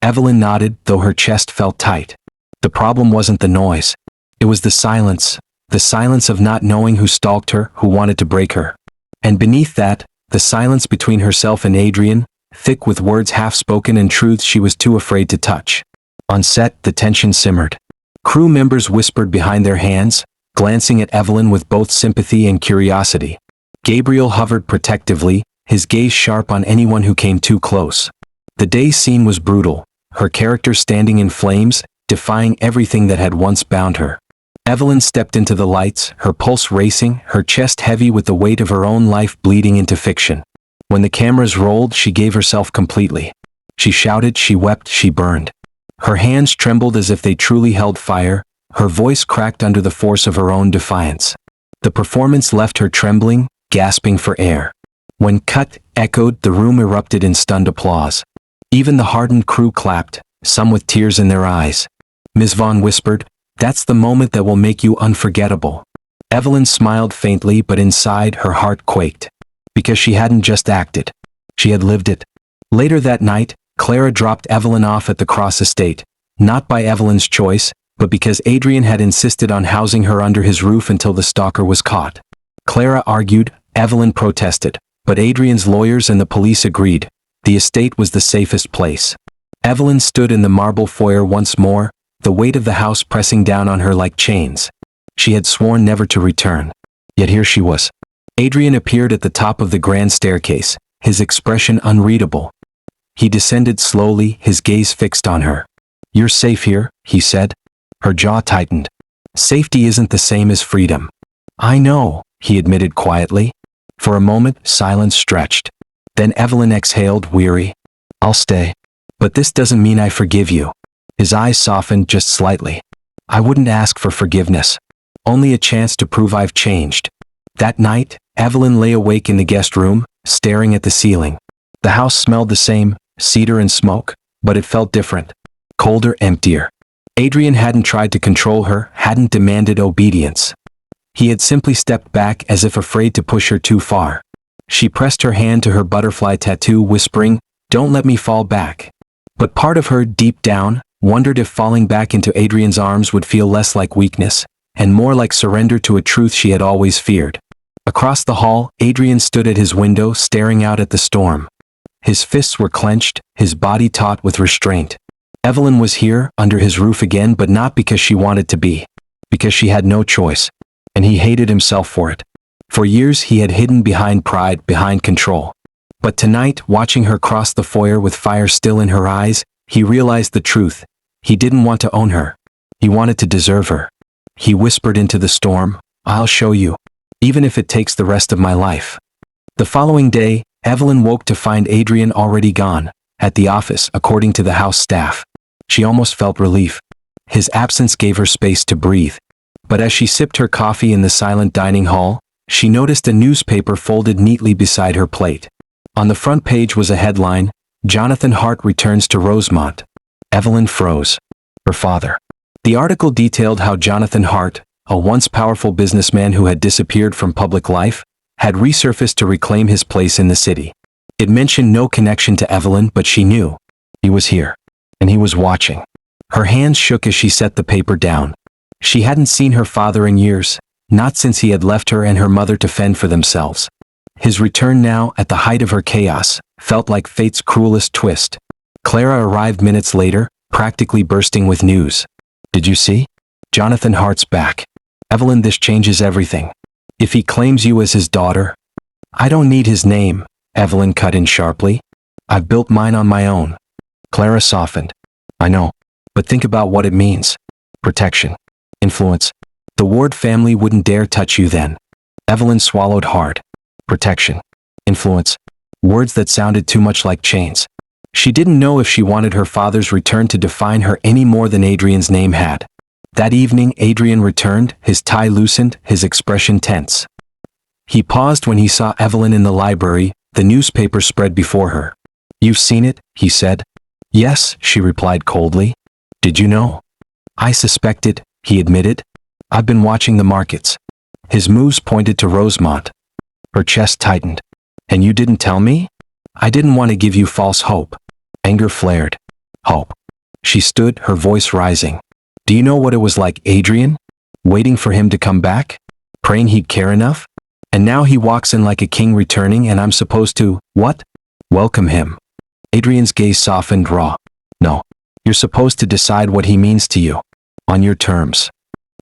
Evelyn nodded, though her chest felt tight. The problem wasn't the noise. It was the silence of not knowing who stalked her, who wanted to break her. And beneath that, the silence between herself and Adrian, thick with words half-spoken and truths she was too afraid to touch. On set, the tension simmered. Crew members whispered behind their hands, glancing at Evelyn with both sympathy and curiosity. Gabriel hovered protectively, his gaze sharp on anyone who came too close. The day's scene was brutal, her character standing in flames, defying everything that had once bound her. Evelyn stepped into the lights, her pulse racing, her chest heavy with the weight of her own life bleeding into fiction. When the cameras rolled, she gave herself completely. She shouted, she wept, she burned. Her hands trembled as if they truly held fire, her voice cracked under the force of her own defiance. The performance left her trembling, gasping for air. When cut echoed, the room erupted in stunned applause. Even the hardened crew clapped, some with tears in their eyes. Ms. Vaughn whispered, "That's the moment that will make you unforgettable." Evelyn smiled faintly, but inside her heart quaked. Because she hadn't just acted. She had lived it. Later that night, Clara dropped Evelyn off at the Cross estate, not by Evelyn's choice, but because Adrian had insisted on housing her under his roof until the stalker was caught. Clara argued, Evelyn protested, but Adrian's lawyers and the police agreed. The estate was the safest place. Evelyn stood in the marble foyer once more, the weight of the house pressing down on her like chains. She had sworn never to return. Yet here she was. Adrian appeared at the top of the grand staircase, his expression unreadable. He descended slowly, his gaze fixed on her. "You're safe here," he said. Her jaw tightened. "Safety isn't the same as freedom." "I know," he admitted quietly. For a moment, silence stretched. Then Evelyn exhaled, weary. "I'll stay. But this doesn't mean I forgive you." His eyes softened just slightly. "I wouldn't ask for forgiveness. Only a chance to prove I've changed." That night, Evelyn lay awake in the guest room, staring at the ceiling. The house smelled the same, cedar and smoke, but it felt different. Colder, emptier. Adrian hadn't tried to control her, hadn't demanded obedience. He had simply stepped back as if afraid to push her too far. She pressed her hand to her butterfly tattoo, whispering, "Don't let me fall back." But part of her, deep down, wondered if falling back into Adrian's arms would feel less like weakness, and more like surrender to a truth she had always feared. Across the hall, Adrian stood at his window, staring out at the storm. His fists were clenched, his body taut with restraint. Evelyn was here, under his roof again, but not because she wanted to be. Because she had no choice. And he hated himself for it. For years he had hidden behind pride, behind control. But tonight, watching her cross the foyer with fire still in her eyes, he realized the truth. He didn't want to own her. He wanted to deserve her. He whispered into the storm, "I'll show you. Even if it takes the rest of my life." The following day, Evelyn woke to find Adrian already gone, at the office, according to the house staff. She almost felt relief. His absence gave her space to breathe. But as she sipped her coffee in the silent dining hall, she noticed a newspaper folded neatly beside her plate. On the front page was a headline, "Jonathan Hart returns to Rosemont." Evelyn froze. Her father. The article detailed how Jonathan Hart, a once powerful businessman who had disappeared from public life, had resurfaced to reclaim his place in the city. It mentioned no connection to Evelyn, but she knew. He was here. And he was watching. Her hands shook as she set the paper down. She hadn't seen her father in years, not since he had left her and her mother to fend for themselves. His return now, at the height of her chaos, felt like fate's cruelest twist. Clara arrived minutes later, practically bursting with news. "Did you see? Jonathan Hart's back. Evelyn, this changes everything. If he claims you as his daughter..." "I don't need his name," Evelyn cut in sharply. "I've built mine on my own." Clara softened. "I know. But think about what it means. Protection. Influence. The Ward family wouldn't dare touch you then." Evelyn swallowed hard. Protection. Influence. Words that sounded too much like chains. She didn't know if she wanted her father's return to define her any more than Adrian's name had. That evening, Adrian returned, his tie loosened, his expression tense. He paused when he saw Evelyn in the library, the newspaper spread before her. "You've seen it?" he said. "Yes," she replied coldly. "Did you know?" "I suspected," he admitted. "I've been watching the markets." His moves pointed to Rosemont. Her chest tightened. "And you didn't tell me?" "I didn't want to give you false hope." Anger flared. "Hope." She stood, her voice rising. "Do you know what it was like, Adrian? Waiting for him to come back? Praying he'd care enough? And now he walks in like a king returning and I'm supposed to, what? Welcome him." Adrian's gaze softened, raw. "No. You're supposed to decide what he means to you. On your terms."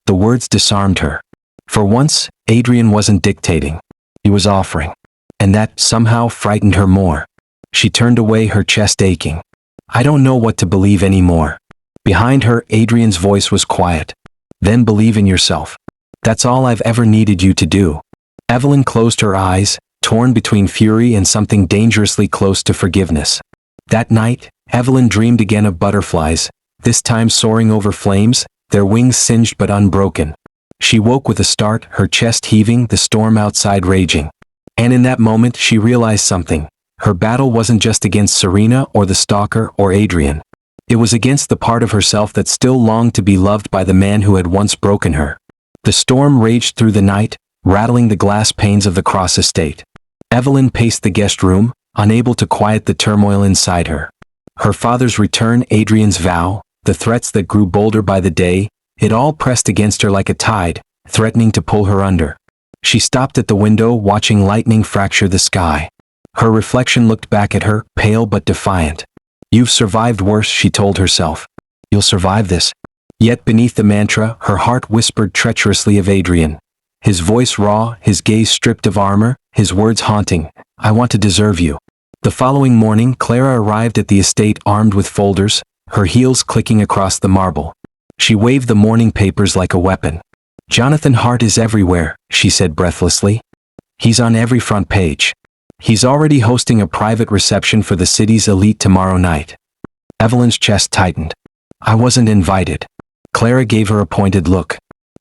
The words disarmed her. For once, Adrian wasn't dictating. He was offering. And that, somehow, frightened her more. She turned away, her chest aching. "I don't know what to believe anymore." Behind her, Adrian's voice was quiet. "Then believe in yourself. That's all I've ever needed you to do." Evelyn closed her eyes, torn between fury and something dangerously close to forgiveness. That night, Evelyn dreamed again of butterflies, this time soaring over flames, their wings singed but unbroken. She woke with a start, her chest heaving, the storm outside raging. And in that moment she realized something. Her battle wasn't just against Serena or the stalker or Adrian. It was against the part of herself that still longed to be loved by the man who had once broken her. The storm raged through the night, rattling the glass panes of the Cross estate. Evelyn paced the guest room, unable to quiet the turmoil inside her. Her father's return, Adrian's vow, the threats that grew bolder by the day, it all pressed against her like a tide, threatening to pull her under. She stopped at the window, watching lightning fracture the sky. Her reflection looked back at her, pale but defiant. "You've survived worse," she told herself. "You'll survive this." Yet beneath the mantra, her heart whispered treacherously of Adrian. His voice raw, his gaze stripped of armor, his words haunting. "I want to deserve you. The following morning, Clara arrived at the estate armed with folders, her heels clicking across the marble. She waved the morning papers like a weapon. "Jonathan Hart is everywhere," she said breathlessly. "He's on every front page. He's already hosting a private reception for the city's elite tomorrow night." Evelyn's chest tightened. "I wasn't invited." Clara gave her a pointed look.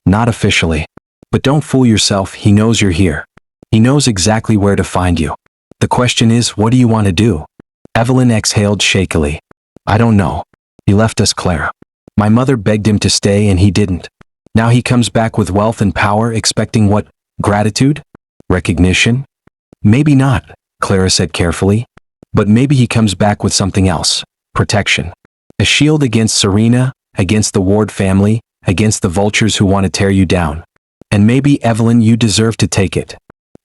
"Not officially. But don't fool yourself, he knows you're here. He knows exactly where to find you. The question is, what do you want to do?" Evelyn exhaled shakily. "I don't know. He left us, Clara. My mother begged him to stay and he didn't. Now he comes back with wealth and power, expecting what? Gratitude? Recognition? Maybe not," Clara said carefully. "But maybe he comes back with something else. Protection. A shield against Serena, against the Ward family, against the vultures who want to tear you down. And maybe, Evelyn, you deserve to take it."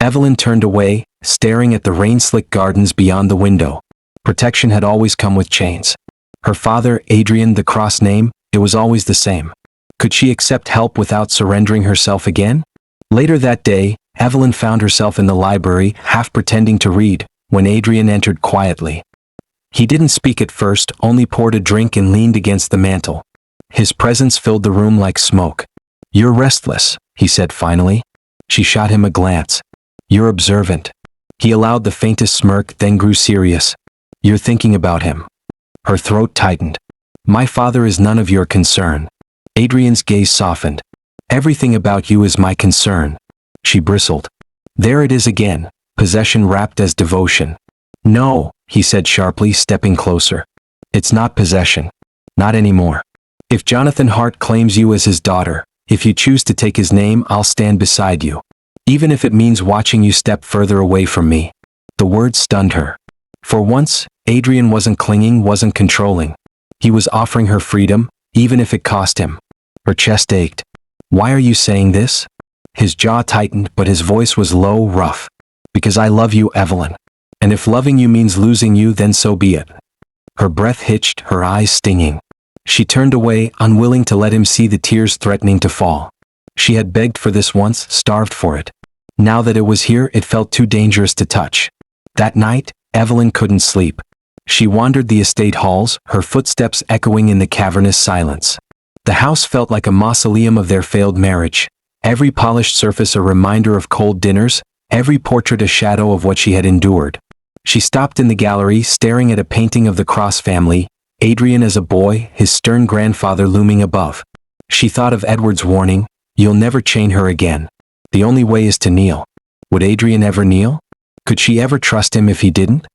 Evelyn turned away, staring at the rain-slicked gardens beyond the window. Protection had always come with chains. Her father, Adrian, the Cross name, it was always the same. Could she accept help without surrendering herself again? Later that day, Evelyn found herself in the library, half pretending to read, when Adrian entered quietly. He didn't speak at first, only poured a drink and leaned against the mantel. His presence filled the room like smoke. "You're restless," he said finally. She shot him a glance. "You're observant." He allowed the faintest smirk, then grew serious. "You're thinking about him." Her throat tightened. "My father is none of your concern." Adrian's gaze softened. "Everything about you is my concern." She bristled. There it is again, possession wrapped as devotion. "No," he said sharply, stepping closer. "It's not possession. Not anymore. If Jonathan Hart claims you as his daughter, if you choose to take his name, I'll stand beside you. Even if it means watching you step further away from me." The words stunned her. For once, Adrian wasn't clinging, wasn't controlling. He was offering her freedom, even if it cost him. Her chest ached. "Why are you saying this?" His jaw tightened, but his voice was low, rough. "Because I love you, Evelyn. And if loving you means losing you, then so be it." Her breath hitched, her eyes stinging. She turned away, unwilling to let him see the tears threatening to fall. She had begged for this once, starved for it. Now that it was here, it felt too dangerous to touch. That night, Evelyn couldn't sleep. She wandered the estate halls, her footsteps echoing in the cavernous silence. The house felt like a mausoleum of their failed marriage. Every polished surface a reminder of cold dinners, every portrait a shadow of what she had endured. She stopped in the gallery, staring at a painting of the Cross family, Adrian as a boy, his stern grandfather looming above. She thought of Edward's warning, "You'll never chain her again. The only way is to kneel." Would Adrian ever kneel? Could she ever trust him if he didn't?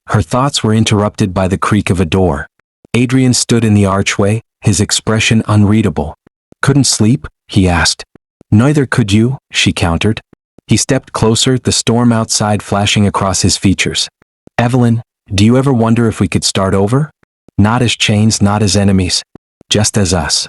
Her thoughts were interrupted by the creak of a door. Adrian stood in the archway, his expression unreadable. "Couldn't sleep?" he asked. "Neither could you," she countered. He stepped closer, the storm outside flashing across his features. "Evelyn, do you ever wonder if we could start over? Not as chains, not as enemies. Just as us."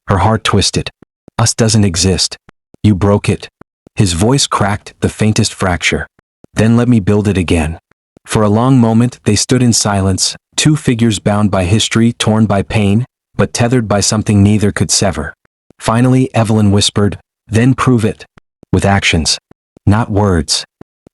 Her heart twisted. "Us doesn't exist. You broke it." His voice cracked, the faintest fracture. "Then let me build it again." For a long moment they stood in silence, two figures bound by history, torn by pain, but tethered by something neither could sever. Finally Evelyn whispered, "Then prove it." "With actions. Not words."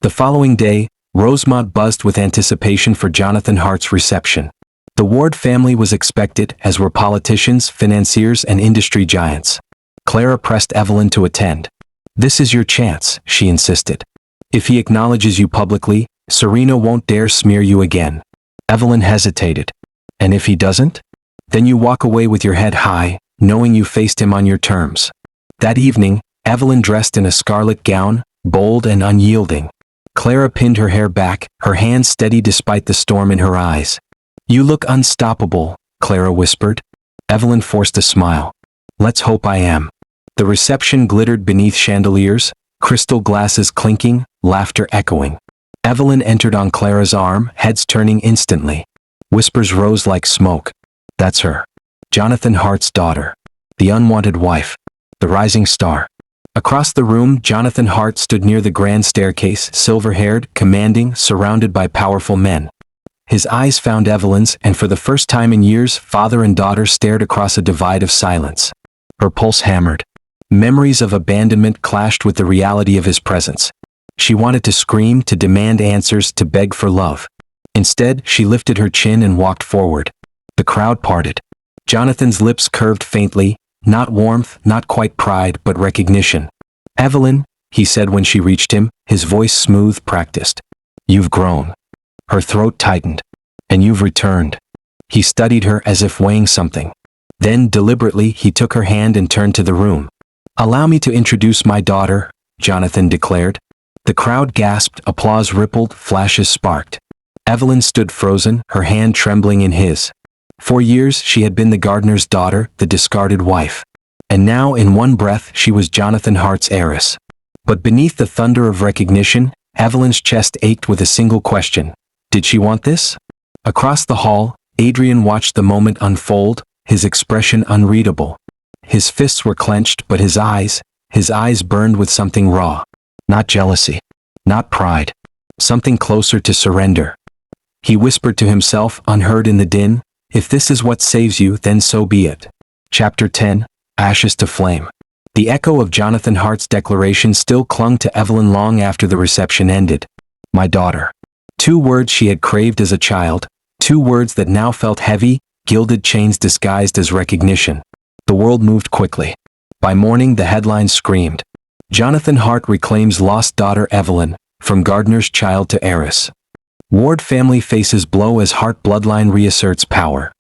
The following day, Rosemont buzzed with anticipation for Jonathan Hart's reception. The Ward family was expected, as were politicians, financiers, and industry giants. Clara pressed Evelyn to attend. "This is your chance," she insisted. "If he acknowledges you publicly, Serena won't dare smear you again." Evelyn hesitated. "And if he doesn't? Then you walk away with your head high, knowing you faced him on your terms." That evening, Evelyn dressed in a scarlet gown, bold and unyielding. Clara pinned her hair back, her hands steady despite the storm in her eyes. "You look unstoppable," Clara whispered. Evelyn forced a smile. "Let's hope I am." The reception glittered beneath chandeliers, crystal glasses clinking, laughter echoing. Evelyn entered on Clara's arm, heads turning instantly. Whispers rose like smoke. "That's her. Jonathan Hart's daughter. The unwanted wife. The rising star." Across the room, Jonathan Hart stood near the grand staircase, silver-haired, commanding, surrounded by powerful men. His eyes found Evelyn's, and for the first time in years, father and daughter stared across a divide of silence. Her pulse hammered. Memories of abandonment clashed with the reality of his presence. She wanted to scream, to demand answers, to beg for love. Instead, she lifted her chin and walked forward. The crowd parted. Jonathan's lips curved faintly, not warmth, not quite pride, but recognition. "Evelyn," he said when she reached him, his voice smooth, practiced. "You've grown." Her throat tightened. "And you've returned." He studied her as if weighing something. Then, deliberately, he took her hand and turned to the room. "Allow me to introduce my daughter," Jonathan declared. The crowd gasped, applause rippled, flashes sparked. Evelyn stood frozen, her hand trembling in his. For years, she had been the gardener's daughter, the discarded wife. And now, in one breath, she was Jonathan Hart's heiress. But beneath the thunder of recognition, Evelyn's chest ached with a single question. Did she want this? Across the hall, Adrian watched the moment unfold, his expression unreadable. His fists were clenched, but his eyes burned with something raw. Not jealousy. Not pride. Something closer to surrender. He whispered to himself, unheard in the din, "If this is what saves you, then so be it." Chapter 10, Ashes to Flame. The echo of Jonathan Hart's declaration still clung to Evelyn long after the reception ended. My daughter. 2 words she had craved as a child, 2 words that now felt heavy, gilded chains disguised as recognition. The world moved quickly. By morning the headlines screamed. Jonathan Hart reclaims lost daughter Evelyn, from gardener's child to heiress. Ward family faces blow as Hart bloodline reasserts power.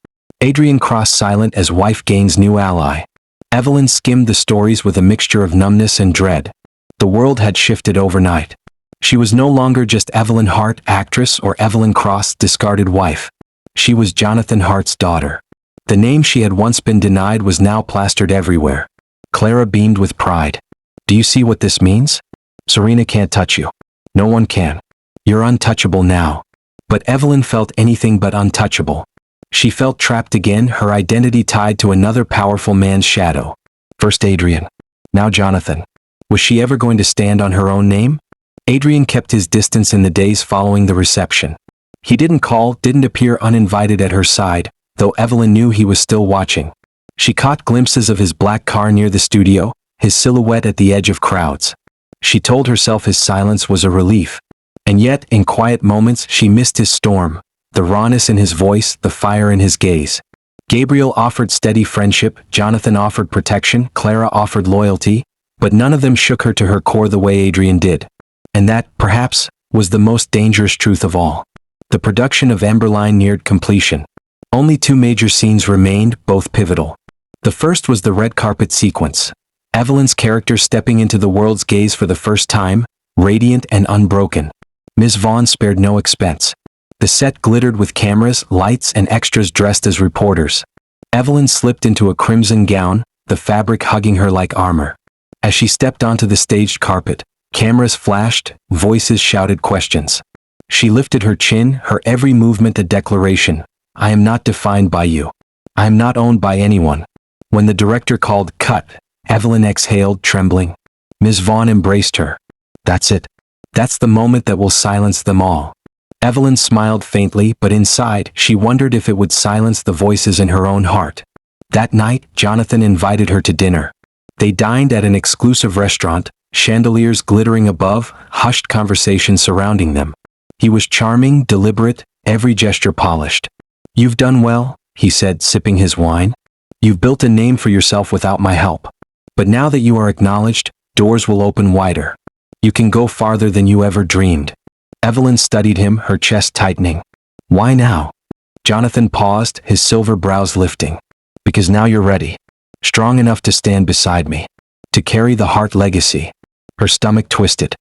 Adrian Cross silent as wife gains new ally. Evelyn skimmed the stories with a mixture of numbness and dread. The world had shifted overnight. She was no longer just Evelyn Hart, actress, or Evelyn Cross, discarded wife. She was Jonathan Hart's daughter. The name she had once been denied was now plastered everywhere. Clara beamed with pride. Do you see what this means? Serena can't touch you. No one can. You're untouchable now. But Evelyn felt anything but untouchable. She felt trapped again, her identity tied to another powerful man's shadow. First Adrian. Now Jonathan. Was she ever going to stand on her own name? Adrian kept his distance in the days following the reception. He didn't call, didn't appear uninvited at her side, though Evelyn knew he was still watching. She caught glimpses of his black car near the studio, his silhouette at the edge of crowds. She told herself his silence was a relief. And yet, in quiet moments, she missed his storm, the rawness in his voice, the fire in his gaze. Gabriel offered steady friendship, Jonathan offered protection, Clara offered loyalty, but none of them shook her to her core the way Adrian did. And that, perhaps, was the most dangerous truth of all. The production of Emberline neared completion. Only 2 major scenes remained, both pivotal. The first was the red carpet sequence. Evelyn's character stepping into the world's gaze for the first time, radiant and unbroken. Ms. Vaughn spared no expense. The set glittered with cameras, lights, and extras dressed as reporters. Evelyn slipped into a crimson gown, the fabric hugging her like armor. As she stepped onto the staged carpet, cameras flashed, voices shouted questions. She lifted her chin, her every movement a declaration. I am not defined by you. I am not owned by anyone. When the director called cut, Evelyn exhaled, trembling. Ms. Vaughn embraced her. That's it. That's the moment that will silence them all. Evelyn smiled faintly, but inside, she wondered if it would silence the voices in her own heart. That night, Jonathan invited her to dinner. They dined at an exclusive restaurant, chandeliers glittering above, hushed conversation surrounding them. He was charming, deliberate, every gesture polished. You've done well, he said, sipping his wine. You've built a name for yourself without my help. But now that you are acknowledged, doors will open wider. You can go farther than you ever dreamed. Evelyn studied him, her chest tightening. Why now? Jonathan paused, his silver brows lifting. Because now you're ready. Strong enough to stand beside me. To carry the Hart legacy. Her stomach twisted.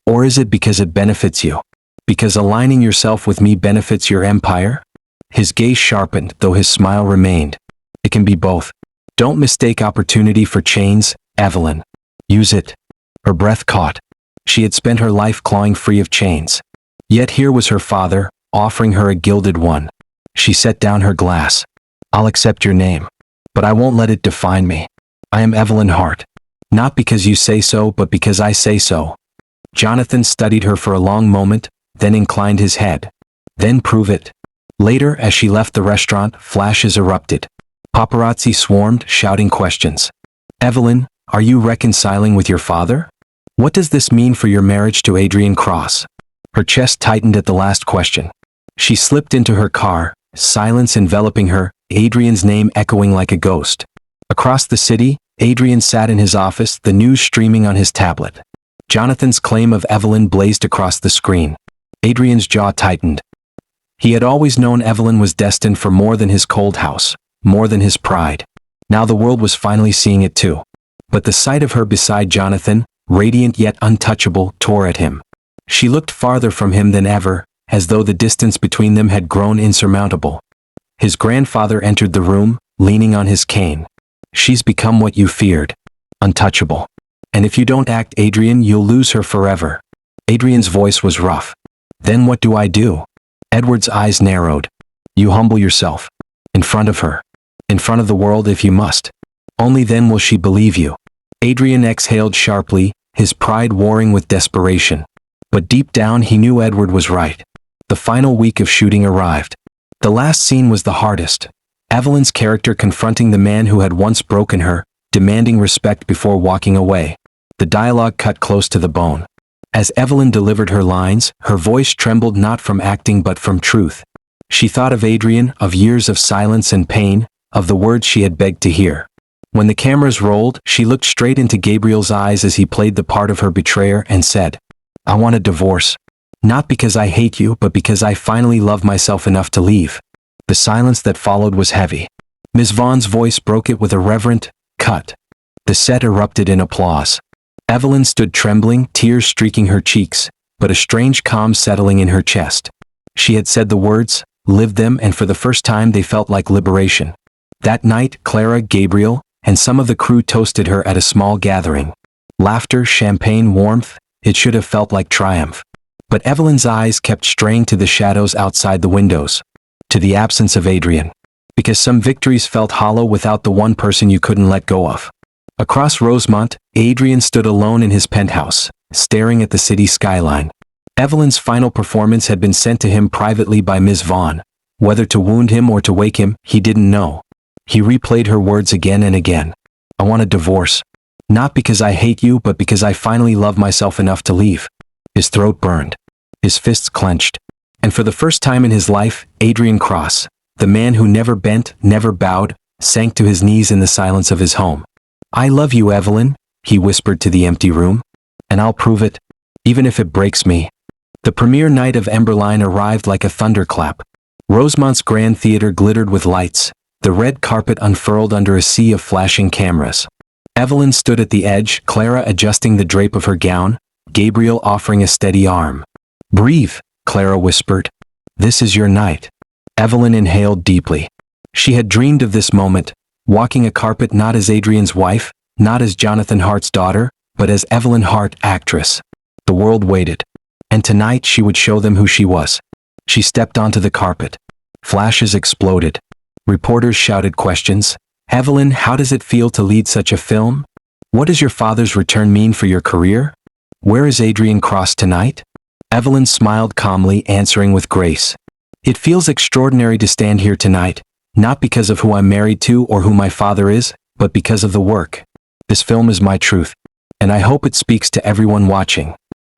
Or is it because it benefits you? Because aligning yourself with me benefits your empire? His gaze sharpened, though his smile remained. It can be both. Don't mistake opportunity for chains, Evelyn. Use it. Her breath caught. She had spent her life clawing free of chains. Yet here was her father, offering her a gilded one. She set down her glass. I'll accept your name. But I won't let it define me. I am Evelyn Hart. Not because you say so, but because I say so. Jonathan studied her for a long moment, then inclined his head. Then prove it. Later, as she left the restaurant, flashes erupted. Paparazzi swarmed, shouting questions. Evelyn, are you reconciling with your father? What does this mean for your marriage to Adrian Cross? Her chest tightened at the last question. She slipped into her car, silence enveloping her, Adrian's name echoing like a ghost. Across the city, Adrian sat in his office, the news streaming on his tablet. Jonathan's claim of Evelyn blazed across the screen. Adrian's jaw tightened. He had always known Evelyn was destined for more than his cold house, more than his pride. Now the world was finally seeing it too. But the sight of her beside Jonathan, radiant yet untouchable, tore at him. She looked farther from him than ever, as though the distance between them had grown insurmountable. His grandfather entered the room, leaning on his cane. She's become what you feared. Untouchable. And if you don't act, Adrian, you'll lose her forever. Adrian's voice was rough. Then what do I do? Edward's eyes narrowed. You humble yourself. In front of her. In front of the world if you must. Only then will she believe you. Adrian exhaled sharply, his pride warring with desperation. But deep down he knew Edward was right. The final week of shooting arrived. The last scene was the hardest. Evelyn's character confronting the man who had once broken her, demanding respect before walking away. The dialogue cut close to the bone. As Evelyn delivered her lines, her voice trembled not from acting but from truth. She thought of Adrian, of years of silence and pain, of the words she had begged to hear. When the cameras rolled, she looked straight into Gabriel's eyes as he played the part of her betrayer and said, I want a divorce. Not because I hate you, but because I finally love myself enough to leave. The silence that followed was heavy. Ms. Vaughn's voice broke it with a reverent cut. The set erupted in applause. Evelyn stood trembling, tears streaking her cheeks, but a strange calm settling in her chest. She had said the words, lived them, and for the first time they felt like liberation. That night, Clara, Gabriel, and some of the crew toasted her at a small gathering. Laughter, champagne, warmth, it should have felt like triumph. But Evelyn's eyes kept straying to the shadows outside the windows. To the absence of Adrian. Because some victories felt hollow without the one person you couldn't let go of. Across Rosemont, Adrian stood alone in his penthouse, staring at the city skyline. Evelyn's final performance had been sent to him privately by Ms. Vaughn. Whether to wound him or to wake him, he didn't know. He replayed her words again and again. I want a divorce. Not because I hate you, but because I finally love myself enough to leave. His throat burned. His fists clenched. And for the first time in his life, Adrian Cross, the man who never bent, never bowed, sank to his knees in the silence of his home. I love you, Evelyn, he whispered to the empty room. And I'll prove it, even if it breaks me. The premiere night of Emberline arrived like a thunderclap. Rosemont's Grand Theater glittered with lights, the red carpet unfurled under a sea of flashing cameras. Evelyn stood at the edge, Clara adjusting the drape of her gown, Gabriel offering a steady arm. Breathe, Clara whispered. This is your night. Evelyn inhaled deeply. She had dreamed of this moment, walking a carpet not as Adrian's wife, not as Jonathan Hart's daughter, but as Evelyn Hart, actress. The world waited. And tonight she would show them who she was. She stepped onto the carpet. Flashes exploded. Reporters shouted questions. Evelyn, how does it feel to lead such a film? What does your father's return mean for your career? Where is Adrian Cross tonight? Evelyn smiled calmly, answering with grace. It feels extraordinary to stand here tonight, not because of who I'm married to or who my father is, but because of the work. This film is my truth, and I hope it speaks to everyone watching.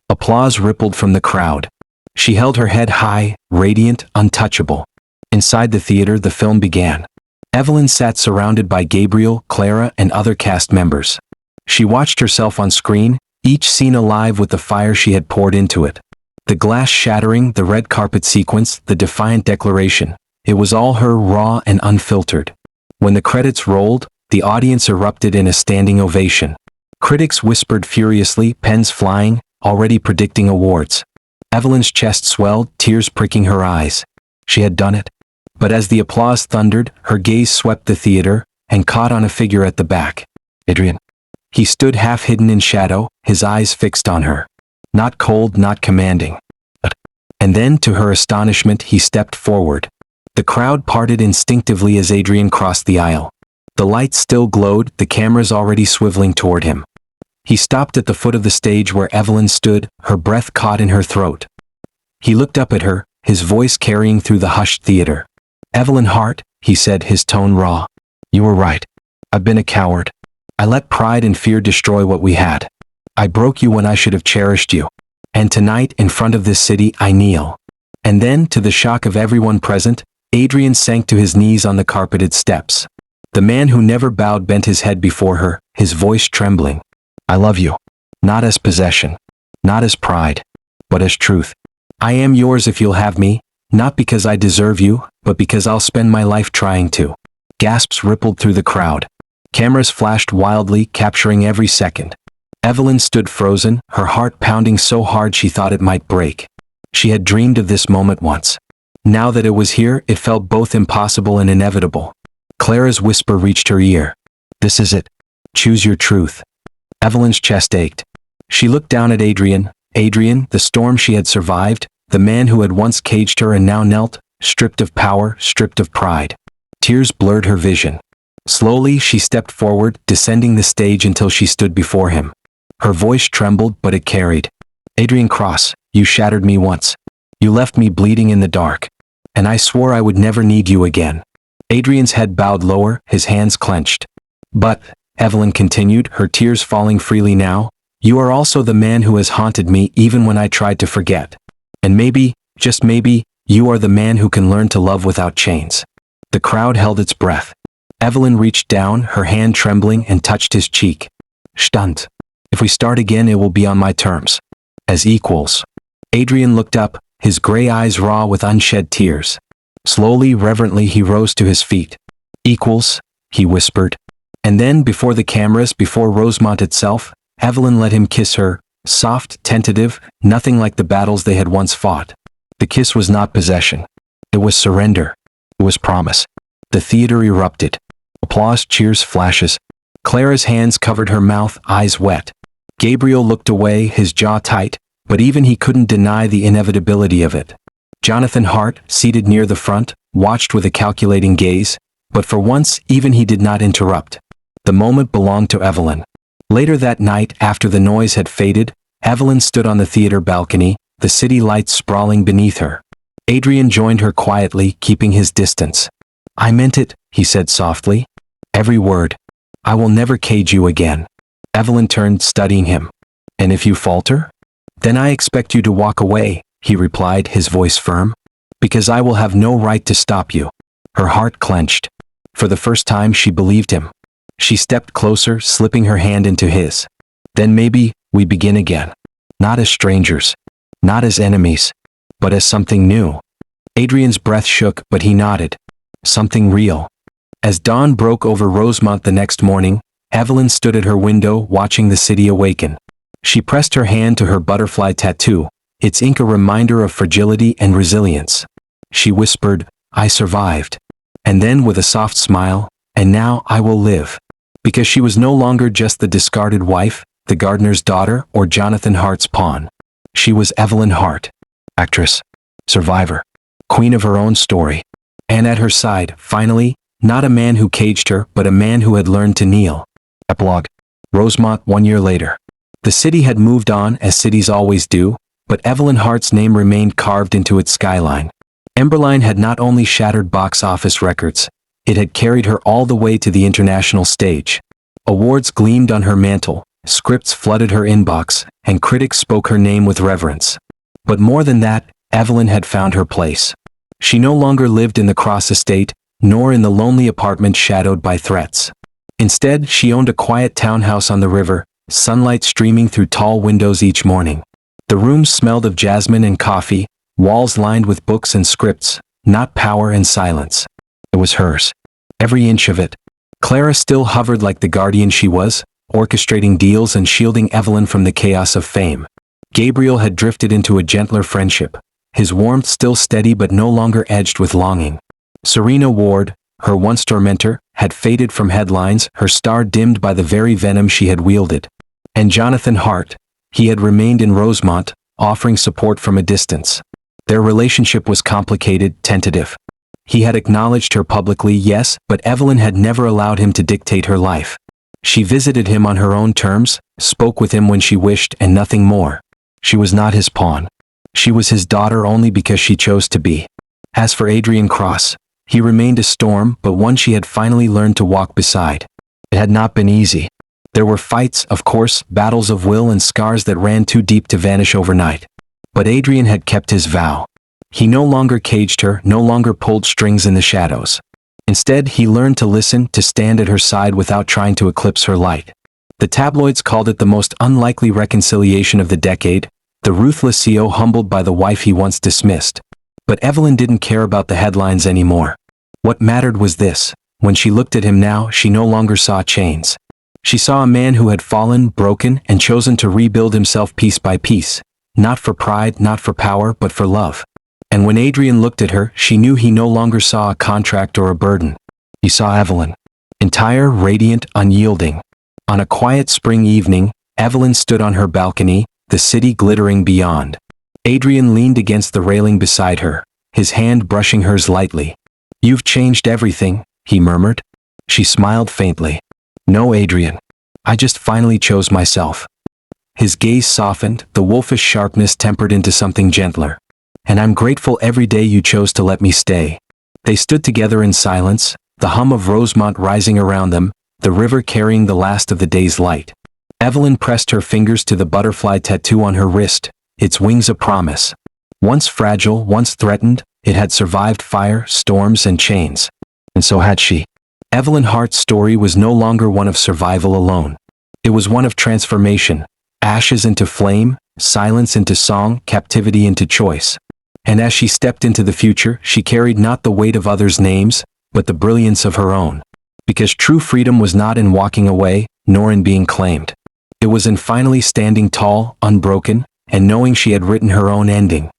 Applause rippled from the crowd. She held her head high, radiant, untouchable. Inside the theater, the film began. Evelyn sat surrounded by Gabriel, Clara, and other cast members. She watched herself on screen, each scene alive with the fire she had poured into it. The glass shattering, the red carpet sequence, the defiant declaration. It was all her, raw and unfiltered. When the credits rolled, the audience erupted in a standing ovation. Critics whispered furiously, pens flying, already predicting awards. Evelyn's chest swelled, tears pricking her eyes. She had done it. But as the applause thundered, her gaze swept the theater and caught on a figure at the back. Adrian. He stood half hidden in shadow, his eyes fixed on her. Not cold, not commanding. And then, to her astonishment, he stepped forward. The crowd parted instinctively as Adrian crossed the aisle. The lights still glowed, the cameras already swiveling toward him. He stopped at the foot of the stage where Evelyn stood, her breath caught in her throat. He looked up at her, his voice carrying through the hushed theater. Evelyn Hart, he said, his tone raw. You were right. I've been a coward. I let pride and fear destroy what we had. I broke you when I should have cherished you. And tonight, in front of this city, I kneel. And then, to the shock of everyone present, Adrian sank to his knees on the carpeted steps. The man who never bowed bent his head before her, his voice trembling. I love you. Not as possession. Not as pride. But as truth. I am yours if you'll have me, not because I deserve you, but because I'll spend my life trying to. Gasps rippled through the crowd. Cameras flashed wildly, capturing every second. Evelyn stood frozen, her heart pounding so hard she thought it might break. She had dreamed of this moment once. Now that it was here, it felt both impossible and inevitable. Clara's whisper reached her ear. This is it. Choose your truth. Evelyn's chest ached. She looked down at Adrian. Adrian, the storm she had survived, the man who had once caged her and now knelt, stripped of power, stripped of pride. Tears blurred her vision. Slowly, she stepped forward, descending the stage until she stood before him. Her voice trembled, but it carried. Adrian Cross, you shattered me once. You left me bleeding in the dark. And I swore I would never need you again. Adrian's head bowed lower, his hands clenched. But, Evelyn continued, her tears falling freely now, you are also the man who has haunted me even when I tried to forget. And maybe, just maybe, you are the man who can learn to love without chains. The crowd held its breath. Evelyn reached down, her hand trembling, and touched his cheek. Stunned. If we start again, it will be on my terms. As equals. Adrian looked up, his gray eyes raw with unshed tears. Slowly, reverently, he rose to his feet. Equals, he whispered. And then, before the cameras, before Rosemont itself, Evelyn let him kiss her, soft, tentative, nothing like the battles they had once fought. The kiss was not possession. It was surrender. It was promise. The theater erupted. Applause, cheers, flashes. Clara's hands covered her mouth, eyes wet. Gabriel looked away, his jaw tight, but even he couldn't deny the inevitability of it. Jonathan Hart, seated near the front, watched with a calculating gaze, but for once even he did not interrupt. The moment belonged to Evelyn. Later that night, after the noise had faded, Evelyn stood on the theater balcony, the city lights sprawling beneath her. Adrian joined her quietly, keeping his distance. I meant it, he said softly. Every word. I will never cage you again. Evelyn turned, studying him. And if you falter? Then I expect you to walk away, he replied, his voice firm. Because I will have no right to stop you. Her heart clenched. For the first time she believed him. She stepped closer, slipping her hand into his. Then maybe, we begin again. Not as strangers. Not as enemies. But as something new. Adrian's breath shook, but he nodded. Something real. As dawn broke over Rosemont the next morning, Evelyn stood at her window, watching the city awaken. She pressed her hand to her butterfly tattoo, its ink a reminder of fragility and resilience. She whispered, I survived. And then, with a soft smile, and now I will live. Because she was no longer just the discarded wife, the gardener's daughter, or Jonathan Hart's pawn. She was Evelyn Hart. Actress. Survivor. Queen of her own story. And at her side, finally, not a man who caged her, but a man who had learned to kneel. Epilogue. Rosemont 1 year later. The city had moved on, as cities always do, but Evelyn Hart's name remained carved into its skyline. Emberline had not only shattered box office records, it had carried her all the way to the international stage. Awards gleamed on her mantle, scripts flooded her inbox, and critics spoke her name with reverence. But more than that, Evelyn had found her place. She no longer lived in the Cross estate, nor in the lonely apartment shadowed by threats. Instead, she owned a quiet townhouse on the river, sunlight streaming through tall windows each morning. The rooms smelled of jasmine and coffee, walls lined with books and scripts, not power and silence. It was hers. Every inch of it. Clara still hovered like the guardian she was, orchestrating deals and shielding Evelyn from the chaos of fame. Gabriel had drifted into a gentler friendship, his warmth still steady but no longer edged with longing. Serena Ward, her once tormentor, had faded from headlines, her star dimmed by the very venom she had wielded. And Jonathan Hart, he had remained in Rosemont, offering support from a distance. Their relationship was complicated, tentative. He had acknowledged her publicly, yes, but Evelyn had never allowed him to dictate her life. She visited him on her own terms, spoke with him when she wished, and nothing more. She was not his pawn. She was his daughter only because she chose to be. As for Adrian Cross, he remained a storm, but one she had finally learned to walk beside. It had not been easy. There were fights, of course, battles of will and scars that ran too deep to vanish overnight. But Adrian had kept his vow. He no longer caged her, no longer pulled strings in the shadows. Instead, he learned to listen, to stand at her side without trying to eclipse her light. The tabloids called it the most unlikely reconciliation of the decade, the ruthless CEO humbled by the wife he once dismissed. But Evelyn didn't care about the headlines anymore. What mattered was this: when she looked at him now, she no longer saw chains. She saw a man who had fallen, broken, and chosen to rebuild himself piece by piece, not for pride, not for power, but for love. And when Adrian looked at her, she knew he no longer saw a contract or a burden. He saw Evelyn. Entire, radiant, unyielding. On a quiet spring evening, Evelyn stood on her balcony, the city glittering beyond. Adrian leaned against the railing beside her, his hand brushing hers lightly. "You've changed everything," he murmured. She smiled faintly. "No, Adrian. I just finally chose myself." His gaze softened, the wolfish sharpness tempered into something gentler. "And I'm grateful every day you chose to let me stay." They stood together in silence, the hum of Rosemont rising around them, the river carrying the last of the day's light. Evelyn pressed her fingers to the butterfly tattoo on her wrist, its wings a promise. Once fragile, once threatened, it had survived fire, storms, and chains. And so had she. Evelyn Hart's story was no longer one of survival alone. It was one of transformation, ashes into flame, silence into song, captivity into choice. And as she stepped into the future, she carried not the weight of others' names, but the brilliance of her own. Because true freedom was not in walking away, nor in being claimed. It was in finally standing tall, unbroken, and knowing she had written her own ending.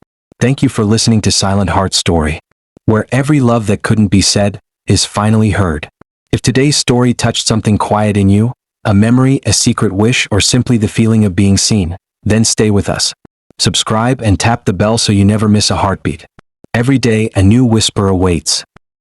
Thank you for listening to Silent Heart's story, where every love that couldn't be said is finally heard. If today's story touched something quiet in you, a memory, a secret wish, or simply the feeling of being seen, then stay with us. Subscribe and tap the bell so you never miss a heartbeat. Every day, a new whisper awaits.